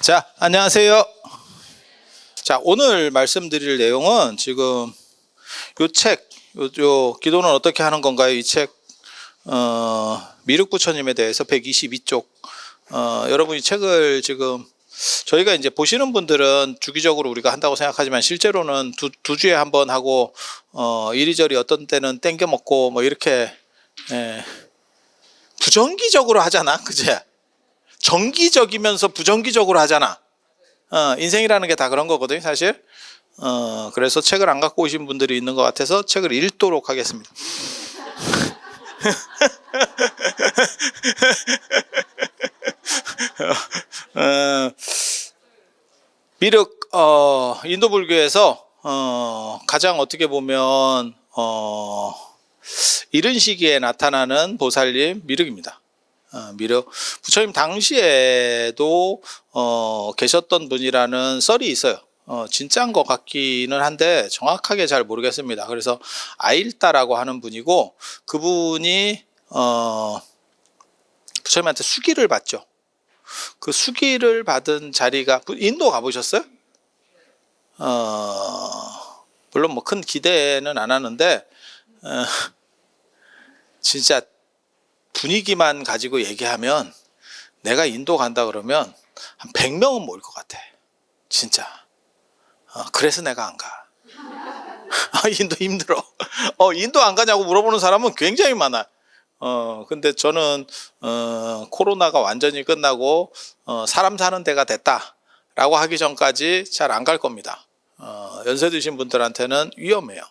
자, 안녕하세요. 자, 오늘 말씀드릴 내용은 지금 요 책, 기도는 어떻게 하는 건가요? 이 책, 미륵부처님에 대해서 122쪽. 여러분이 책을 지금 저희가 이제 보시는 분들은 주기적으로 우리가 한다고 생각하지만 실제로는 두 주에 한 번 하고, 이리저리 어떤 때는 땡겨 먹고 뭐 이렇게, 부정기적으로 하잖아. 그제? 정기적이면서 부정기적으로 하잖아. 인생이라는 게 다 그런 거거든요, 사실. 그래서 책을 안 갖고 오신 분들이 있는 것 같아서 책을 읽도록 하겠습니다. 미륵, 인도 불교에서 가장 어떻게 보면 이른 시기에 나타나는 보살님 미륵입니다. 미륵 부처님 당시에도 계셨던 분이라는 썰이 있어요. 진짜인 것 같기는 한데 정확하게 잘 모르겠습니다. 그래서 아일다라고 하는 분이고, 그분이 부처님한테 수기를 받죠. 그 수기를 받은 자리가, 인도 가보셨어요? 물론 뭐 큰 기대는 안 하는데 진짜 분위기만 가지고 얘기하면, 내가 인도 간다 그러면 한 100명은 모일 것 같아. 진짜. 그래서 내가 안 가. 인도 힘들어. 인도 안 가냐고 물어보는 사람은 굉장히 많아. 근데 저는 코로나가 완전히 끝나고 사람 사는 데가 됐다라고 하기 전까지 잘 안 갈 겁니다. 연세 드신 분들한테는 위험해요.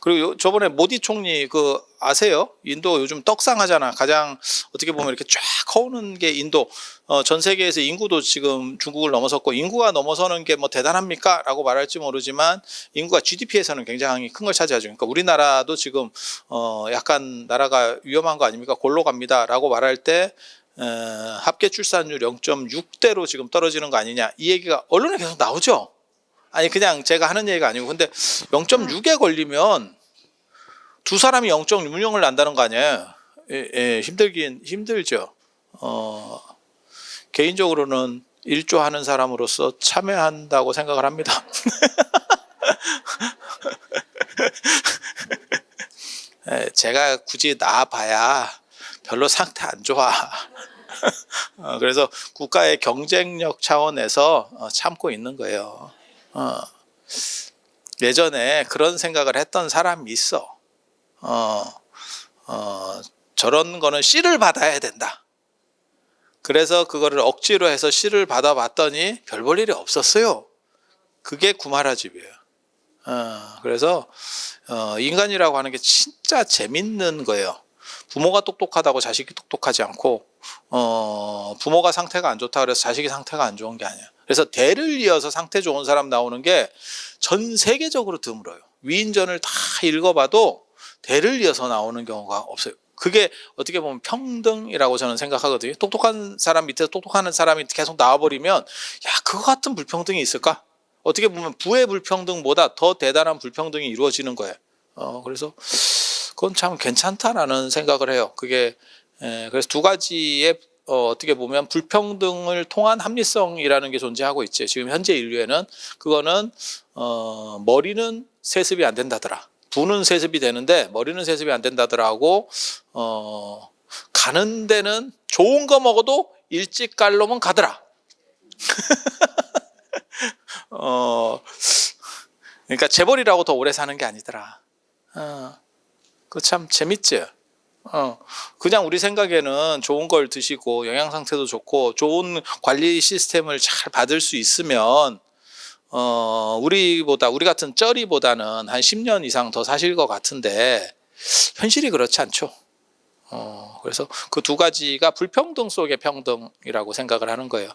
그리고 저번에 모디 총리 아세요? 인도 요즘 떡상하잖아. 가장 어떻게 보면 이렇게 쫙 커오는 게 인도. 전 세계에서 인구도 지금 중국을 넘어섰고, 인구가 넘어서는 게 뭐 대단합니까? 라고 말할지 모르지만 인구가 GDP에서는 굉장히 큰 걸 차지하죠. 그러니까 우리나라도 지금 약간 나라가 위험한 거 아닙니까? 골로 갑니다 라고 말할 때 합계 출산율 0.6대로 지금 떨어지는 거 아니냐, 이 얘기가 언론에 계속 나오죠. 아니, 그냥 제가 하는 얘기가 아니고, 근데 0.6에 걸리면 두 사람이 0.6명을 난다는 거 아니에요. 힘들긴 힘들죠. 개인적으로는 일조하는 사람으로서 참여한다고 생각을 합니다. 제가 굳이 나와봐야 별로 상태 안 좋아. 그래서 국가의 경쟁력 차원에서 참고 있는 거예요. 예전에 그런 생각을 했던 사람이 있어. 저런 거는 씨를 받아야 된다. 그래서 그거를 억지로 해서 씨를 받아봤더니 별 볼 일이 없었어요. 그게 구마라집이에요. 그래서 인간이라고 하는 게 진짜 재밌는 거예요. 부모가 똑똑하다고 자식이 똑똑하지 않고, 부모가 상태가 안 좋다 그래서 자식이 상태가 안 좋은 게 아니야. 그래서 대를 이어서 상태 좋은 사람 나오는 게 전 세계적으로 드물어요. 위인전을 다 읽어봐도 대를 이어서 나오는 경우가 없어요. 그게 어떻게 보면 평등이라고 저는 생각하거든요. 똑똑한 사람 밑에서 똑똑한 사람이 계속 나와버리면, 야, 그거 같은 불평등이 있을까? 어떻게 보면 부의 불평등보다 더 대단한 불평등이 이루어지는 거예요. 그래서 그건 참 괜찮다라는 생각을 해요. 그게 그래서 두 가지의 어떻게 보면 불평등을 통한 합리성이라는 게 존재하고 있지. 지금 현재 인류에는 그거는 머리는 세습이 안 된다더라. 부는 세습이 되는데 머리는 세습이 안 된다더라 하고, 가는 데는 좋은 거 먹어도 일찍 갈 놈은 가더라. 그러니까 재벌이라고 더 오래 사는 게 아니더라. 그거 참 재밌지. 그냥 우리 생각에는 좋은 걸 드시고 영양 상태도 좋고 좋은 관리 시스템을 잘 받을 수 있으면 우리 같은 쩌리보다는 한 10년 이상 더 사실 것 같은데, 현실이 그렇지 않죠. 그래서 그 두 가지가 불평등 속의 평등이라고 생각을 하는 거예요.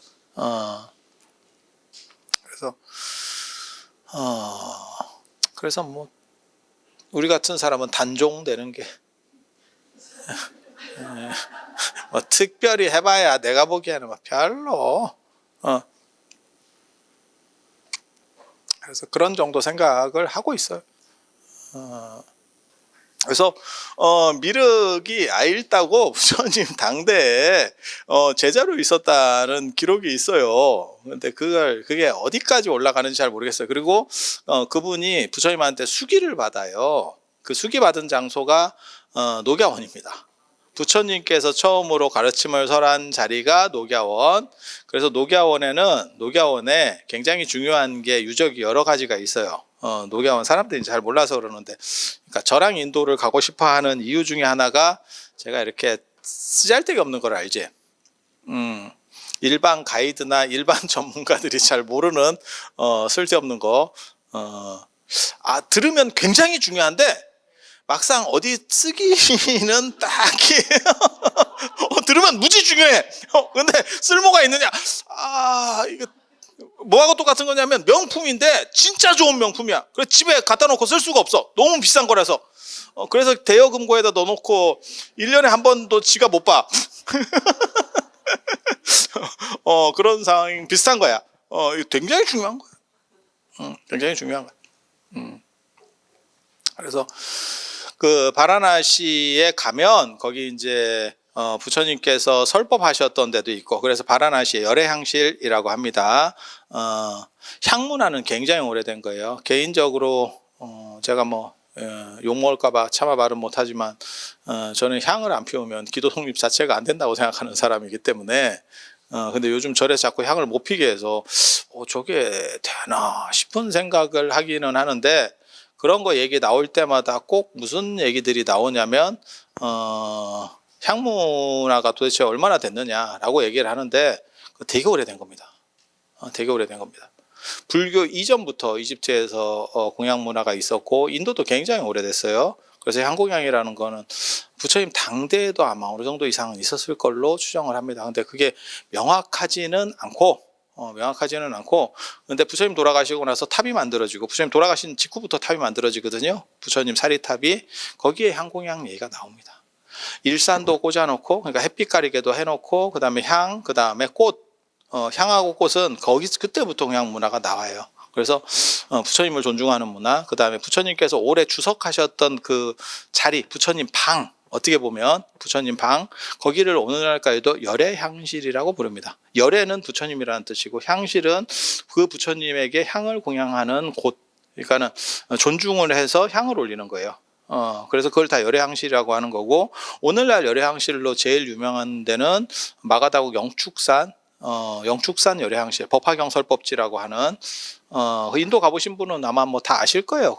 그래서 뭐 우리 같은 사람은 단종되는 게 뭐 특별히 해봐야 내가 보기에는 뭐 별로. 그래서 그런 정도 생각을 하고 있어요. 그래서 미륵이 아일다고 부처님 당대에 제자로 있었다는 기록이 있어요. 근데 그게 어디까지 올라가는지 잘 모르겠어요. 그리고 그분이 부처님한테 수기를 받아요. 그 수기 받은 장소가 녹야원입니다. 부처님께서 처음으로 가르침을 설한 자리가 녹야원. 그래서 녹야원에 굉장히 중요한 게 유적이 여러 가지가 있어요. 녹야원 사람들이 잘 몰라서 그러는데, 그러니까 저랑 인도를 가고 싶어 하는 이유 중에 하나가 제가 이렇게 쓰잘데기 없는 걸 알지. 일반 가이드나 일반 전문가들이 잘 모르는 쓸데없는 거 들으면 굉장히 중요한데 막상 어디 쓰기는 딱히 들으면 무지 중요해. 근데 쓸모가 있느냐? 이거 뭐하고 똑같은 거냐면 명품인데 진짜 좋은 명품이야. 그래서 집에 갖다 놓고 쓸 수가 없어. 너무 비싼 거라서. 그래서 대여금고에다 넣어놓고 1년에 한 번도 지가 못 봐. 그런 상황이 비슷한 거야. 이거 굉장히 중요한 거야. 굉장히 중요한 거야. 그래서 그 바라나시에 가면 거기 이제 부처님께서 설법하셨던 데도 있고, 그래서 바라나시의 열애향실이라고 합니다. 향문화는 굉장히 오래된 거예요. 개인적으로 제가 욕먹을까봐 차마 말은 못하지만 저는 향을 안 피우면 기도 성립 자체가 안 된다고 생각하는 사람이기 때문에 근데 요즘 절에서 자꾸 향을 못 피게 해서 저게 되나 싶은 생각을 하기는 하는데, 그런 거 얘기 나올 때마다 꼭 무슨 얘기들이 나오냐면 향문화가 도대체 얼마나 됐느냐라고 얘기를 하는데 되게 오래된 겁니다. 되게 오래된 겁니다. 불교 이전부터 이집트에서 공양 문화가 있었고 인도도 굉장히 오래됐어요. 그래서 향공양이라는 거는 부처님 당대에도 아마 어느 정도 이상은 있었을 걸로 추정을 합니다. 근데 그게 명확하지는 않고 근데 부처님 돌아가시고 나서 탑이 만들어지고, 부처님 돌아가신 직후부터 탑이 만들어지거든요. 부처님 사리탑이. 거기에 향공양 얘기가 나옵니다. 일산도 꽂아놓고, 그러니까 햇빛 가리개도 해놓고, 그 다음에 향, 그 다음에 꽃, 향하고 꽃은 그때부터 그냥 문화가 나와요. 그래서 부처님을 존중하는 문화, 그 다음에 부처님께서 오래 주석하셨던 그 자리, 부처님 방, 어떻게 보면 부처님 방, 거기를 오늘날까지도 열애향실이라고 부릅니다. 열애는 부처님이라는 뜻이고 향실은 그 부처님에게 향을 공양하는 곳, 그러니까는 존중을 해서 향을 올리는 거예요. 그래서 그걸 다 열애향실이라고 하는 거고, 오늘날 열애향실로 제일 유명한 데는 마가다국 영축산 열애향실, 법화경설법지라고 하는 인도 가보신 분은 아마 다 아실 거예요.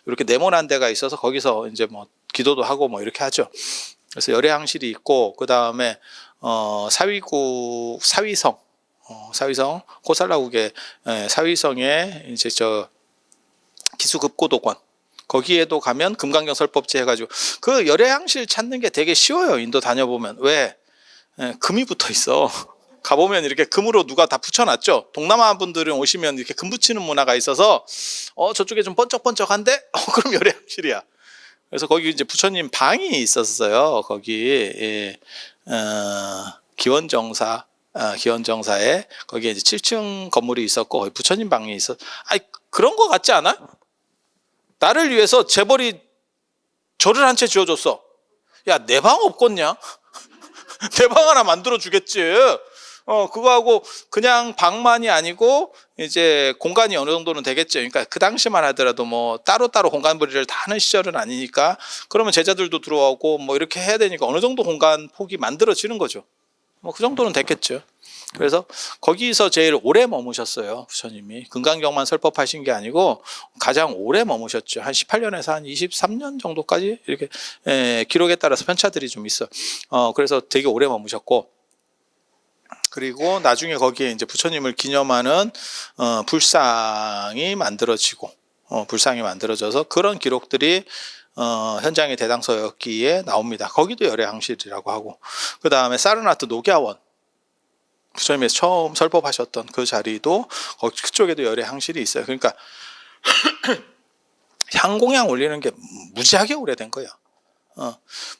이렇게 네모난 데가 있어서 거기서 이제 기도도 하고 이렇게 하죠. 그래서 열애향실이 있고, 그 다음에 사위성 코살라국의 사위성에 이제 기수급고도권, 거기에도 가면 금강경설법지 해가지고 그 열애향실 찾는 게 되게 쉬워요. 인도 다녀보면. 왜? 금이 붙어 있어. 가보면 이렇게 금으로 누가 다 붙여놨죠. 동남아 분들은 오시면 이렇게 금 붙이는 문화가 있어서 저쪽에 좀 번쩍번쩍한데 그럼 열애향실이야. 그래서 거기 이제 부처님 방이 있었어요. 거기 기원정사에 거기에 이제 7층 건물이 있었고 거기 부처님 방이 있었. 그런 거 같지 않아? 나를 위해서 재벌이 절을 한 채 지어줬어. 야, 내 방 없겠냐? 내 방 하나 만들어 주겠지. 그거하고 그냥 방만이 아니고 이제 공간이 어느 정도는 되겠죠. 그러니까 그 당시만 하더라도 따로따로 공간 분리를 다 하는 시절은 아니니까, 그러면 제자들도 들어오고 이렇게 해야 되니까 어느 정도 공간 폭이 만들어지는 거죠. 그 정도는 됐겠죠. 그래서 거기서 제일 오래 머무셨어요. 부처님이 금강경만 설법하신 게 아니고 가장 오래 머무셨죠. 한 18년에서 한 23년 정도까지 이렇게 기록에 따라서 편차들이 좀 있어. 그래서 되게 오래 머무셨고, 그리고 나중에 거기에 이제 부처님을 기념하는 불상이 만들어져서 그런 기록들이 현장의 대당서였기에 나옵니다. 거기도 열애향실이라고 하고, 그 다음에 사르나트 녹야원, 부처님이 처음 설법하셨던 그 자리도 그쪽에도 열애향실이 있어요. 그러니까 향공양 올리는 게 무지하게 오래된 거예요.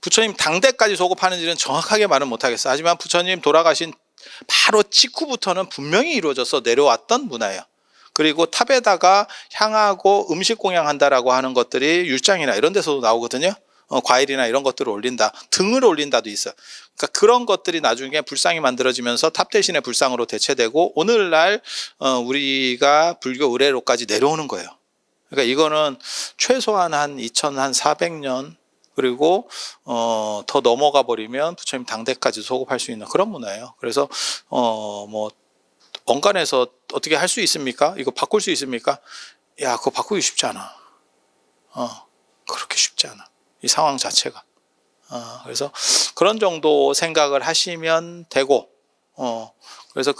부처님 당대까지 소급하는지는 정확하게 말은 못하겠어요. 하지만 부처님 돌아가신 바로 직후부터는 분명히 이루어져서 내려왔던 문화예요. 그리고 탑에다가 향하고 음식 공양한다라고 하는 것들이 율장이나 이런 데서도 나오거든요. 과일이나 이런 것들을 올린다, 등을 올린다도 있어요. 그러니까 그런 것들이 나중에 불상이 만들어지면서 탑 대신에 불상으로 대체되고 오늘날 우리가 불교 의례로까지 내려오는 거예요. 그러니까 이거는 최소한 한 2400년 그리고 더 넘어가 버리면 부처님 당대까지 소급할 수 있는 그런 문화예요. 그래서 뭐 원간에서 어떻게 할 수 있습니까? 이거 바꿀 수 있습니까? 야, 그거 바꾸기 쉽지 않아. 그렇게 쉽지 않아. 이 상황 자체가. 그래서 그런 정도 생각을 하시면 되고, 그래서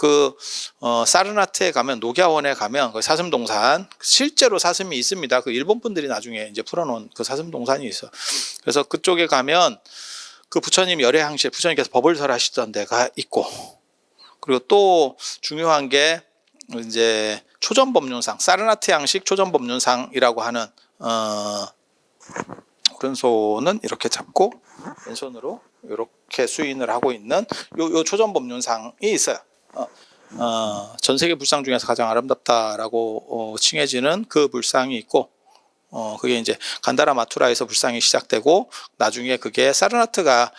사르나트에 가면, 녹야원에 가면, 그 사슴동산, 실제로 사슴이 있습니다. 그 일본 분들이 나중에 이제 풀어놓은 그 사슴동산이 있어. 그래서 그쪽에 가면 그 부처님 열애항실, 부처님께서 법을 하시던 데가 있고, 그리고 또 중요한 게 이제 초전법륜상, 사르나트 양식 초전법륜상이라고 하는, 오른손은 이렇게 잡고 왼손으로 이렇게 수인을 하고 있는 요 초전법륜상이 있어요. 전 세계 불상 중에서 가장 아름답다라고 칭해지는 그 불상이 있고, 그게 이제 간다라 마투라에서 불상이 시작되고 나중에 그게 사르나트가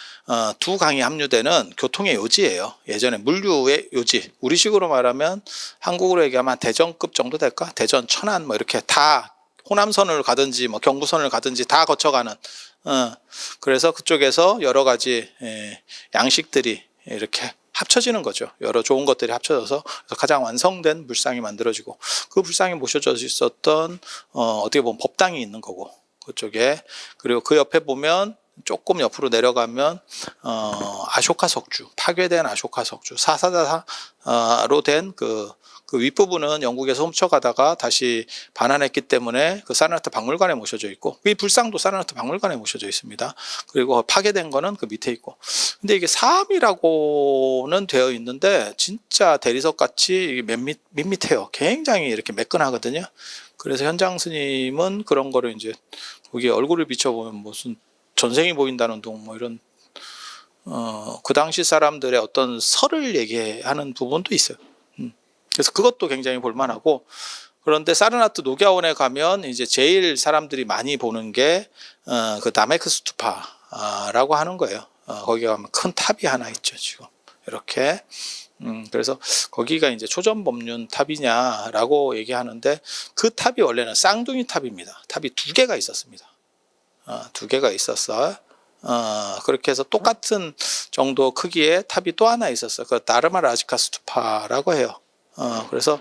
두 강이 합류되는 교통의 요지예요. 예전에 물류의 요지. 우리식으로 말하면 한국으로 얘기하면 대전급 정도 될까? 대전, 천안 뭐 이렇게 다 호남선을 가든지 뭐 경부선을 가든지 다 거쳐가는. 그래서 그쪽에서 여러 가지 양식들이 이렇게 합쳐지는 거죠. 여러 좋은 것들이 합쳐져서 가장 완성된 불상이 만들어지고 그 불상에 모셔져 있었던 어떻게 보면 법당이 있는 거고 그쪽에. 그리고 그 옆에 보면 조금 옆으로 내려가면 아쇼카 석주, 파괴된 아쇼카 석주, 사사다로 된 그 윗부분은 영국에서 훔쳐가다가 다시 반환했기 때문에 그 사르나트 박물관에 모셔져 있고, 이 불상도 사르나트 박물관에 모셔져 있습니다. 그리고 파괴된 거는 그 밑에 있고. 근데 이게 사암이라고는 되어 있는데 진짜 대리석 같이 밋밋해요. 굉장히 이렇게 매끈하거든요. 그래서 현장 스님은 그런 거를 이제 거기에 얼굴을 비춰보면 무슨 전생이 보인다는 둥 뭐 이런 그 당시 사람들의 어떤 설을 얘기하는 부분도 있어요. 그래서 그것도 굉장히 볼만하고, 그런데 사르나트 녹야원에 가면 이제 제일 사람들이 많이 보는 게 그 나메크 스투파라고 하는 거예요. 거기 가면 큰 탑이 하나 있죠 지금 이렇게. 그래서 거기가 이제 초전법륜 탑이냐라고 얘기하는데 그 탑이 원래는 쌍둥이 탑입니다. 탑이 두 개가 있었습니다. 두 개가 있었어. 그렇게 해서 똑같은 정도 크기의 탑이 또 하나 있었어요. 그 나르마 라지카 스투파라고 해요. 그래서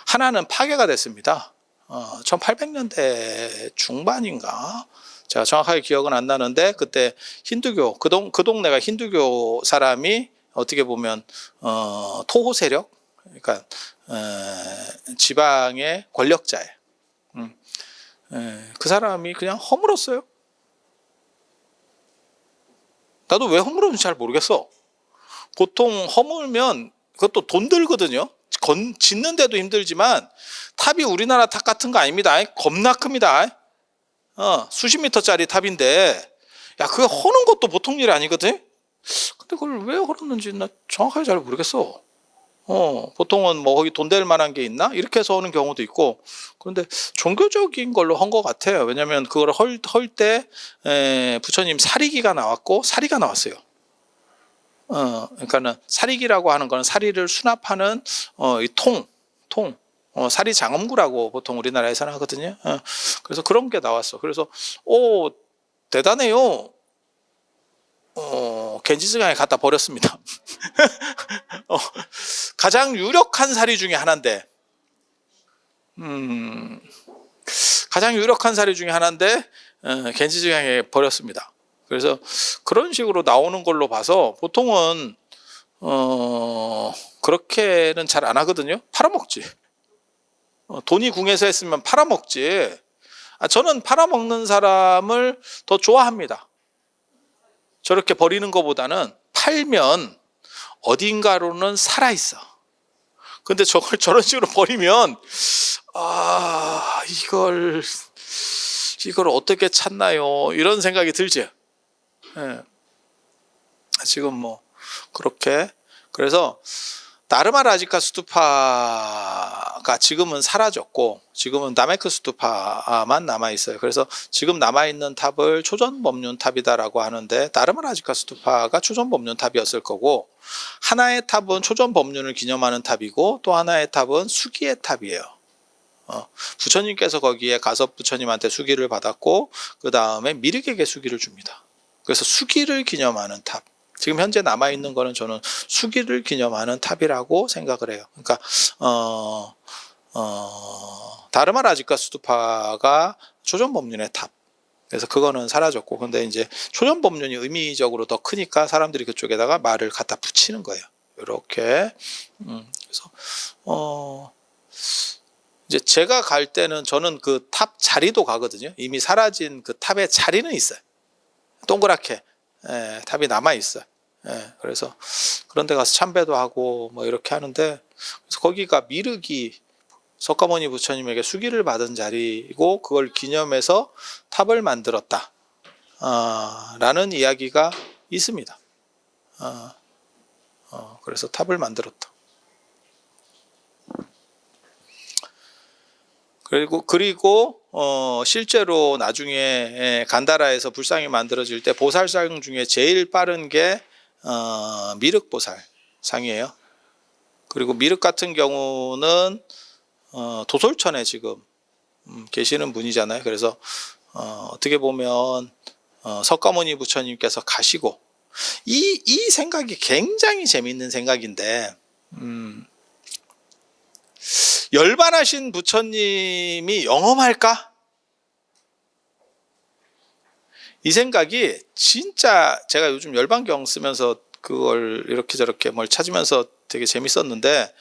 하나는 파괴가 됐습니다. 1800년대 중반인가? 제가 정확하게 기억은 안 나는데 그때 힌두교, 그 동네가 힌두교 사람이 어떻게 보면 토호 세력, 그러니까 지방의 권력자예요. 그 사람이 그냥 허물었어요. 나도 왜 허물었는지 잘 모르겠어. 보통 허물면 그것도 돈 들거든요. 짓는데도 힘들지만 탑이 우리나라 탑 같은 거 아닙니다. 겁나 큽니다. 수십 미터짜리 탑인데 야, 그거 허는 것도 보통 일이 아니거든. 근데 그걸 왜 허렸는지 나 정확하게 잘 모르겠어. 보통은 뭐 거기 돈 될 만한 게 있나? 이렇게 해서 하는 경우도 있고. 그런데 종교적인 걸로 한 것 같아요. 왜냐하면 그걸 헐 때 부처님 사리기가 나왔고 사리가 나왔어요. 그러니까는 사리기라고 하는 거는 사리를 수납하는 이 통, 사리 장엄구라고 보통 우리나라에서는 하거든요. 그래서 그런 게 나왔어. 그래서 대단해요. 겐지스강에 갖다 버렸습니다. 가장 유력한 사리 중에 하나인데, 가장 유력한 사리 중에 하나인데 겐지스강에 버렸습니다. 그래서 그런 식으로 나오는 걸로 봐서 보통은 그렇게는 잘 안 하거든요. 팔아먹지. 돈이 궁해서 했으면 팔아먹지. 저는 팔아먹는 사람을 더 좋아합니다. 저렇게 버리는 것보다는 팔면 어딘가로는 살아있어. 근데 저런 식으로 버리면 이걸 어떻게 찾나요? 이런 생각이 들죠. 지금 뭐 그렇게. 그래서 나르마 라지카 스투파가 지금은 사라졌고 지금은 나메크 스투파만 남아 있어요. 그래서 지금 남아 있는 탑을 초전 법륜 탑이다라고 하는데 나르마 라지카 스투파가 초전 법륜 탑이었을 거고, 하나의 탑은 초전 법륜을 기념하는 탑이고 또 하나의 탑은 수기의 탑이에요. 부처님께서 거기에 가서 부처님한테 수기를 받았고 그 다음에 미륵에게 수기를 줍니다. 그래서 수기를 기념하는 탑. 지금 현재 남아있는 거는 저는 수기를 기념하는 탑이라고 생각을 해요. 그러니까 다르마 라지카 스투파가 초전 법륜의 탑. 그래서 그거는 사라졌고, 근데 이제 초전 법륜이 의미적으로 더 크니까 사람들이 그쪽에다가 말을 갖다 붙이는 거예요. 이렇게. 그래서 이제 제가 갈 때는 저는 그 탑 자리도 가거든요. 이미 사라진 그 탑의 자리는 있어요. 동그랗게 탑이 남아 있어요. 그래서 그런 데 가서 참배도 하고 뭐 이렇게 하는데, 그래서 거기가 미륵이 석가모니 부처님에게 수기를 받은 자리고 그걸 기념해서 탑을 만들었다 라는 이야기가 있습니다. 그래서 탑을 만들었다. 그리고 실제로 나중에 간다라에서 불상이 만들어질 때 보살상 중에 제일 빠른 게 미륵보살상이에요. 그리고 미륵 같은 경우는 도솔천에 지금 계시는 분이잖아요. 그래서 어떻게 보면 석가모니 부처님께서 가시고, 이 생각이 굉장히 재미있는 생각인데, 열반하신 부처님이 영험할까? 이 생각이 진짜, 제가 요즘 열반경 쓰면서 그걸 이렇게 저렇게 뭘 찾으면서 되게 재밌었는데,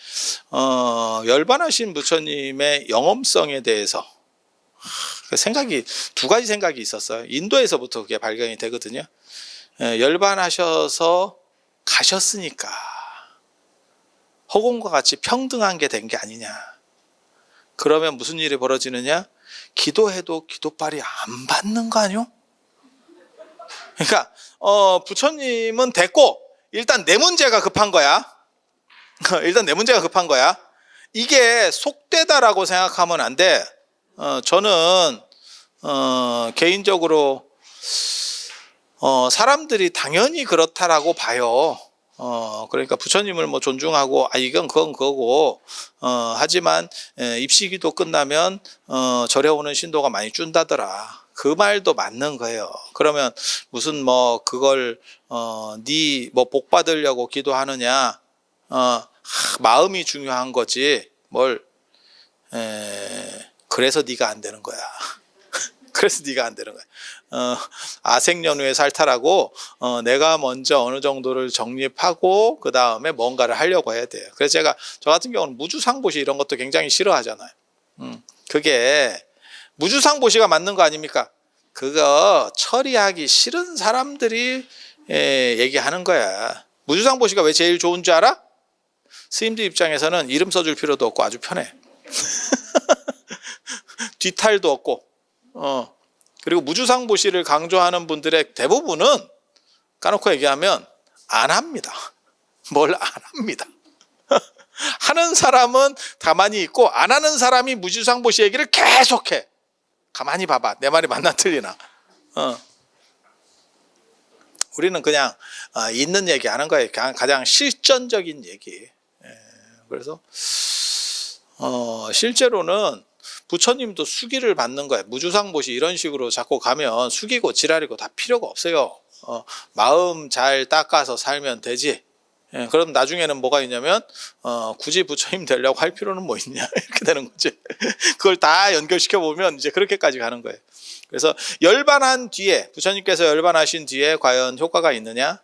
열반하신 부처님의 영험성에 대해서 생각이, 두 가지 생각이 있었어요. 인도에서부터 그게 발견이 되거든요. 열반하셔서 가셨으니까 허공과 같이 평등한 게 된 게 아니냐. 그러면 무슨 일이 벌어지느냐? 기도해도 기도빨이 안 받는 거 아니요? 그러니까 부처님은 됐고 일단 내 문제가 급한 거야. 일단 내 문제가 급한 거야. 이게 속되다라고 생각하면 안 돼. 저는 개인적으로 사람들이 당연히 그렇다라고 봐요. 그러니까 부처님을 뭐 존중하고 이건 그건 그거고, 하지만 입시기도 끝나면 절에 오는 신도가 많이 준다더라. 그 말도 맞는 거예요. 그러면 무슨 뭐 그걸 네 뭐 복 받으려고 기도하느냐? 마음이 중요한 거지. 그래서 네가 안 되는 거야. 그래서 네가 안 되는 거야. 아생연후의 살타라고 내가 먼저 어느 정도를 정립하고 그 다음에 뭔가를 하려고 해야 돼요. 그래서 저 같은 경우는 무주상보시 이런 것도 굉장히 싫어하잖아요. 그게 무주상보시가 맞는 거 아닙니까? 그거 처리하기 싫은 사람들이 얘기하는 거야. 무주상보시가 왜 제일 좋은 줄 알아? 스님들 입장에서는 이름 써줄 필요도 없고 아주 편해. 뒤탈도 없고. 그리고 무주상보시를 강조하는 분들의 대부분은 까놓고 얘기하면 안 합니다. 뭘 안 합니다. 하는 사람은 가만히 있고 안 하는 사람이 무주상보시 얘기를 계속해. 가만히 봐봐. 내 말이 맞나 틀리나. 우리는 그냥 있는 얘기 하는 거예요. 가장 실전적인 얘기. 그래서 실제로는 부처님도 수기를 받는 거예요. 무주상보시 이런 식으로 자꾸 가면 수기고 지랄이고 다 필요가 없어요. 마음 잘 닦아서 살면 되지. 그럼 나중에는 뭐가 있냐면 굳이 부처님 되려고 할 필요는 뭐 있냐 이렇게 되는 거지. 그걸 다 연결시켜 보면 이제 그렇게까지 가는 거예요. 그래서 열반한 뒤에, 부처님께서 열반하신 뒤에 과연 효과가 있느냐?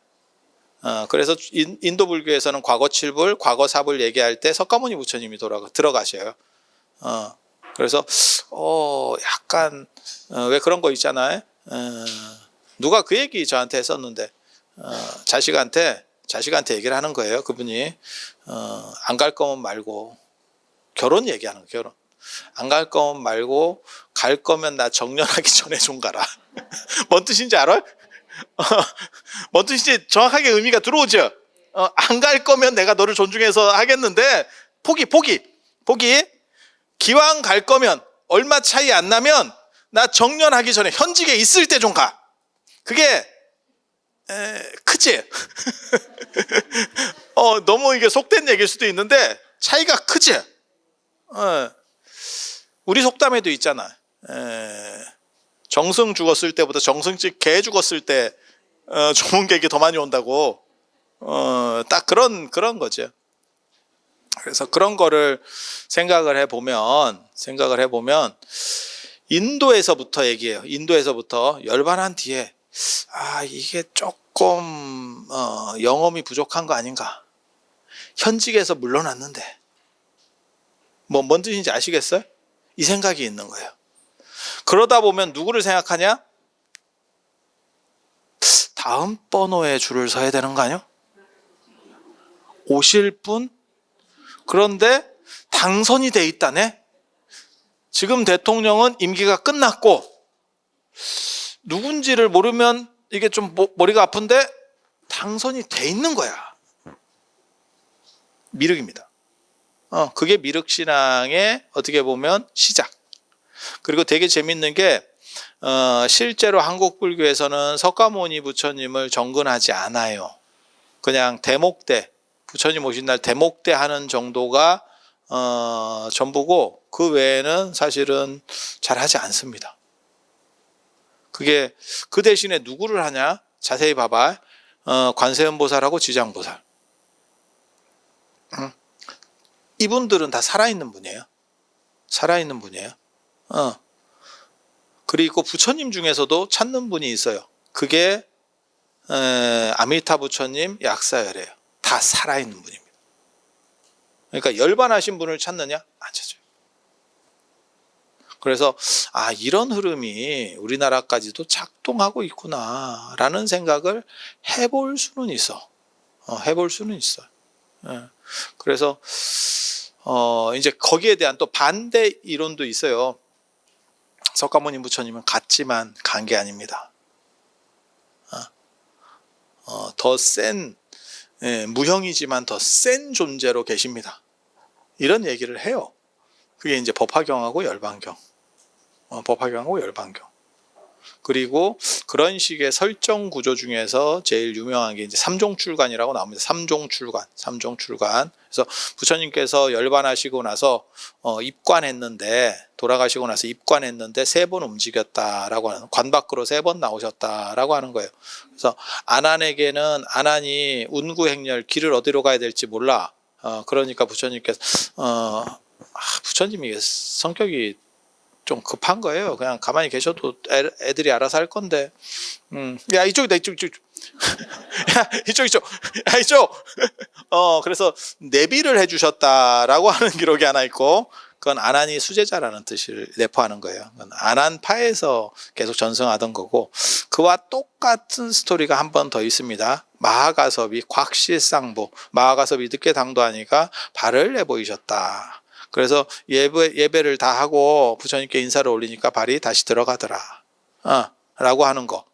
그래서 인도 불교에서는 과거 7불, 과거 4불 얘기할 때 석가모니 부처님이 들어가셔요. 그래서 약간 왜 그런 거 있잖아요. 누가 그 얘기 저한테 했었는데 자식한테 얘기를 하는 거예요. 그분이 안 갈 거면 말고, 결혼 얘기하는 거예요. 결혼 안 갈 거면 말고 갈 거면 나 정년하기 전에 좀 가라. 뭔 뜻인지 알아요? 뭔 뜻인지 정확하게 의미가 들어오죠. 안 갈 거면 내가 너를 존중해서 하겠는데 포기. 기왕 갈 거면 얼마 차이 안 나면 나 정년하기 전에 현직에 있을 때 좀 가. 그게 크지? 너무 이게 속된 얘기일 수도 있는데 차이가 크지? 우리 속담에도 있잖아. 정승 죽었을 때보다 정승집 개 죽었을 때 좋은 객이 더 많이 온다고. 딱 그런 거죠. 그래서 그런 거를 생각을 해보면 인도에서부터 얘기해요. 인도에서부터 열반한 뒤에 이게 조금 영험이 부족한 거 아닌가. 현직에서 물러났는데 뭔 뜻인지 아시겠어요? 이 생각이 있는 거예요. 그러다 보면 누구를 생각하냐? 다음 번호에 줄을 서야 되는 거 아니요? 오실 분? 그런데 당선이 돼 있다네? 지금 대통령은 임기가 끝났고 누군지를 모르면 이게 좀 머리가 아픈데 당선이 돼 있는 거야. 미륵입니다. 그게 미륵신앙의 어떻게 보면 시작. 그리고 되게 재밌는 게 실제로 한국 불교에서는 석가모니 부처님을 정근하지 않아요. 그냥 대목대, 부처님 오신 날 대목대 하는 정도가 전부고 그 외에는 사실은 잘 하지 않습니다. 그게 그 대신에 누구를 하냐? 자세히 봐봐. 관세음보살하고 지장보살. 이분들은 다 살아있는 분이에요. 살아있는 분이에요. 그리고 부처님 중에서도 찾는 분이 있어요. 그게 아미타 부처님 약사열이에요. 다 살아있는 분입니다. 그러니까 열반하신 분을 찾느냐? 안 찾아요. 그래서 이런 흐름이 우리나라까지도 작동하고 있구나라는 생각을 해볼 수는 있어. 해볼 수는 있어. 그래서 이제 거기에 대한 또 반대 이론도 있어요. 석가모니 부처님은 갔지만 간 게 아닙니다. 더 센 무형이지만 더 센 존재로 계십니다. 이런 얘기를 해요. 그게 이제 법화경하고 열반경. 법화경하고 열반경. 그리고 그런 식의 설정 구조 중에서 제일 유명한 게 이제 삼종출관이라고 나옵니다. 삼종출관. 그래서 부처님께서 열반하시고 나서 돌아가시고 나서 입관했는데 3번 움직였다라고 하는, 관 밖으로 3번 나오셨다라고 하는 거예요. 그래서 아난에게는 아난이 운구행렬 길을 어디로 가야 될지 몰라. 그러니까 부처님께서 부처님이 성격이 좀 급한 거예요. 그냥 가만히 계셔도 애들이 알아서 할 건데. 야, 이쪽이다, 이쪽. 야, 이쪽. 그래서 내비를 해주셨다라고 하는 기록이 하나 있고, 그건 아난이 수제자라는 뜻을 내포하는 거예요. 아난파에서 계속 전승하던 거고, 그와 똑같은 스토리가 한 번 더 있습니다. 마하가섭이 곽실상보, 마하가섭이 늦게 당도하니까 발을 내보이셨다. 그래서 예배를 다 하고 부처님께 인사를 올리니까 발이 다시 들어가더라. 라고 하는 거.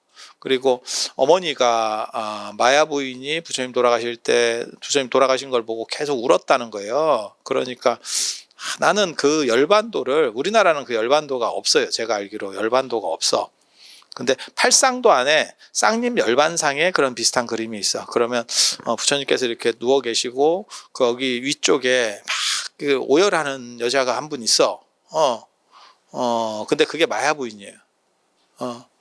그리고 어머니가 마야 부인이 부처님 돌아가실 때 부처님 돌아가신 걸 보고 계속 울었다는 거예요. 그러니까 나는 그 열반도를, 우리나라는 그 열반도가 없어요. 제가 알기로 열반도가 없어. 근데 팔상도 안에 쌍림 열반상에 그런 비슷한 그림이 있어. 그러면 부처님께서 이렇게 누워 계시고 거기 위쪽에 막 그 오열하는 여자가 한 분 있어. 근데 그게 마야 부인이에요.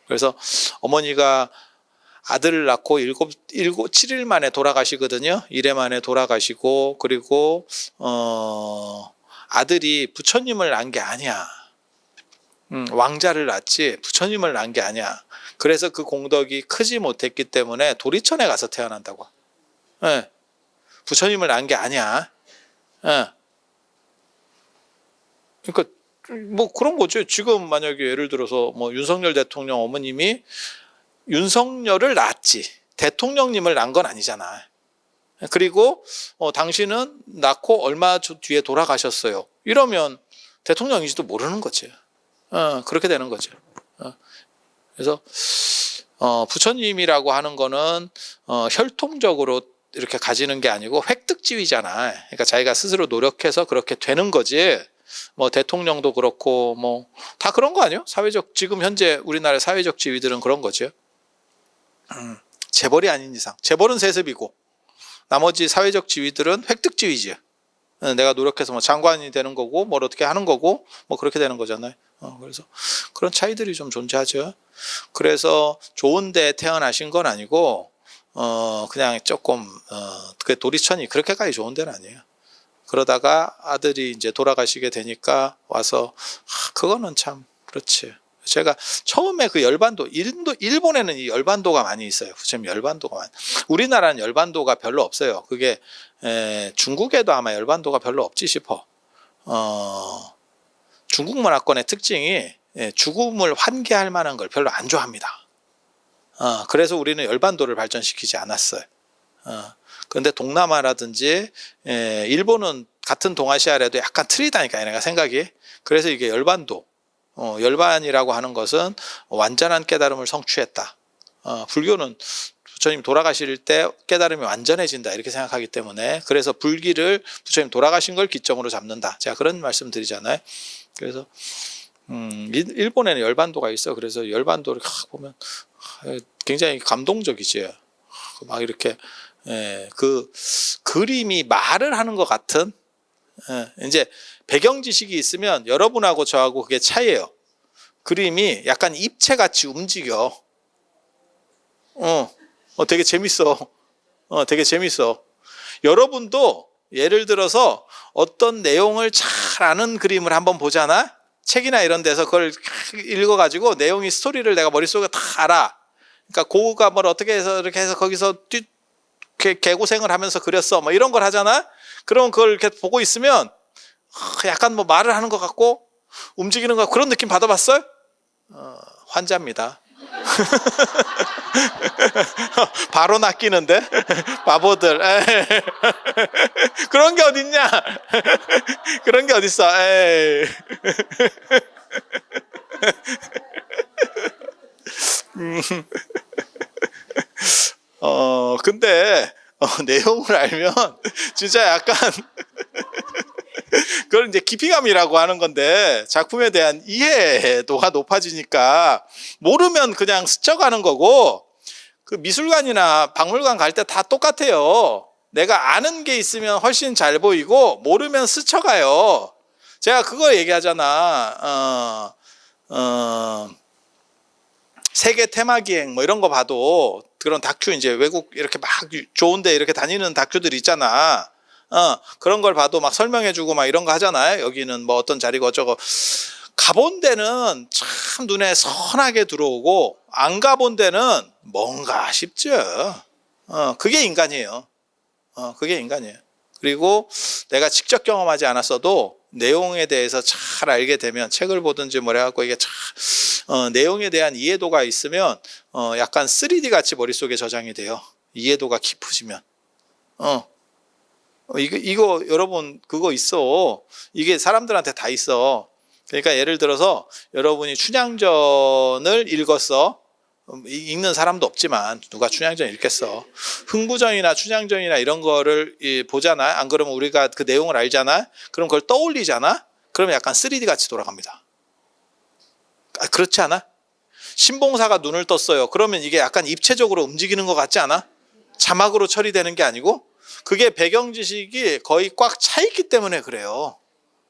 그래서 어머니가 아들을 낳고 7일 만에 돌아가시거든요. 1회 만에 돌아가시고, 그리고 아들이 부처님을 낳은 게 아니야. 왕자를 낳지 부처님을 낳은 게 아니야. 그래서 그 공덕이 크지 못했기 때문에 도리천에 가서 태어난다고. 부처님을 낳은 게 아니야. 그러니까 뭐 그런 거죠. 지금 만약에 예를 들어서 뭐 윤석열 대통령 어머님이 윤석열을 낳았지 대통령님을 낳은 건 아니잖아. 그리고 당신은 낳고 얼마 뒤에 돌아가셨어요. 이러면 대통령인지도 모르는 거죠. 그렇게 되는 거죠. 그래서 부처님이라고 하는 거는 혈통적으로 이렇게 가지는 게 아니고 획득주의잖아. 그러니까 자기가 스스로 노력해서 그렇게 되는 거지. 뭐 대통령도 그렇고 뭐 다 그런 거 아니에요? 사회적 지금 현재 우리나라의 사회적 지위들은 그런 거죠. 재벌이 아닌 이상. 재벌은 세습이고 나머지 사회적 지위들은 획득주의지. 내가 노력해서 뭐 장관이 되는 거고 뭘 어떻게 하는 거고 뭐 그렇게 되는 거잖아요. 그래서 그런 차이들이 좀 존재하죠. 그래서 좋은데 태어나신 건 아니고 그냥 조금 그 도리천이 그렇게까지 좋은 데는 아니에요. 그러다가 아들이 이제 돌아가시게 되니까 와서 그거는 참 그렇지. 제가 처음에 그 열반도 일본에는 이 열반도가 많이 있어요. 부처님 열반도가 많이. 우리나라는 열반도가 별로 없어요. 그게 중국에도 아마 열반도가 별로 없지 싶어. 중국 문화권의 특징이 죽음을 환기할 만한 걸 별로 안 좋아합니다. 그래서 우리는 열반도를 발전시키지 않았어요. 그런데 동남아라든지 일본은 같은 동아시아라도 약간 틀리다니까 내가 생각이. 그래서 이게 열반도 열반이라고 하는 것은 완전한 깨달음을 성취했다. 불교는 부처님 돌아가실 때 깨달음이 완전해진다 이렇게 생각하기 때문에 그래서 불기를 부처님 돌아가신 걸 기점으로 잡는다. 제가 그런 말씀 드리잖아요. 그래서 일본에는 열반도가 있어. 그래서 열반도를 보면 굉장히 감동적이지. 막 이렇게 그 그림이 말을 하는 것 같은 이제 배경 지식이 있으면 여러분하고 저하고 그게 차이예요. 그림이 약간 입체같이 움직여. 되게 재밌어. 되게 재밌어. 여러분도 예를 들어서 어떤 내용을 잘 아는 그림을 한번 보잖아. 책이나 이런 데서 그걸 읽어가지고 내용이 스토리를 내가 머릿속에 다 알아. 그러니까 고우가 뭘 어떻게 해서 이렇게 해서 거기서 개고생을 하면서 그렸어. 뭐 이런 걸 하잖아. 그러면 그걸 이렇게 보고 있으면 약간 뭐 말을 하는 것 같고 움직이는 것 같고 그런 느낌 받아봤어요? 환자입니다. 바로 낚이는데 바보들. 그런 게 어딨냐? 그런 게 어딨어? 에이. 근데 내용을 알면 진짜 약간 그걸 이제 깊이감이라고 하는 건데 작품에 대한 이해도가 높아지니까 모르면 그냥 스쳐가는 거고 그 미술관이나 박물관 갈 때 다 똑같아요. 내가 아는 게 있으면 훨씬 잘 보이고 모르면 스쳐가요. 제가 그거 얘기하잖아. 세계 테마기행 뭐 이런 거 봐도 그런 다큐 이제 외국 이렇게 막 좋은데 이렇게 다니는 다큐들 있잖아. 그런 걸 봐도 막 설명해주고 막 이런 거 하잖아요. 여기는 뭐 어떤 자리고 어쩌고. 가본 데는 참 눈에 선하게 들어오고 안 가본 데는 뭔가 싶죠. 그게 인간이에요. 그게 인간이에요. 그리고 내가 직접 경험하지 않았어도 내용에 대해서 잘 알게 되면 책을 보든지 뭐 해갖고 이게 참 내용에 대한 이해도가 있으면 약간 3D 같이 머릿속에 저장이 돼요. 이해도가 깊으시면. 이거 여러분 그거 있어. 이게 사람들한테 다 있어. 그러니까 예를 들어서 여러분이 춘향전을 읽었어. 읽는 사람도 없지만 누가 춘향전 읽겠어. 흥부전이나 춘향전이나 이런 거를 보잖아. 안 그러면 우리가 그 내용을 알잖아. 그럼 그걸 떠올리잖아. 그러면 약간 3D 같이 돌아갑니다. 그렇지 않아? 신봉사가 눈을 떴어요. 그러면 이게 약간 입체적으로 움직이는 것 같지 않아? 자막으로 처리되는 게 아니고 그게 배경 지식이 거의 꽉 차 있기 때문에 그래요.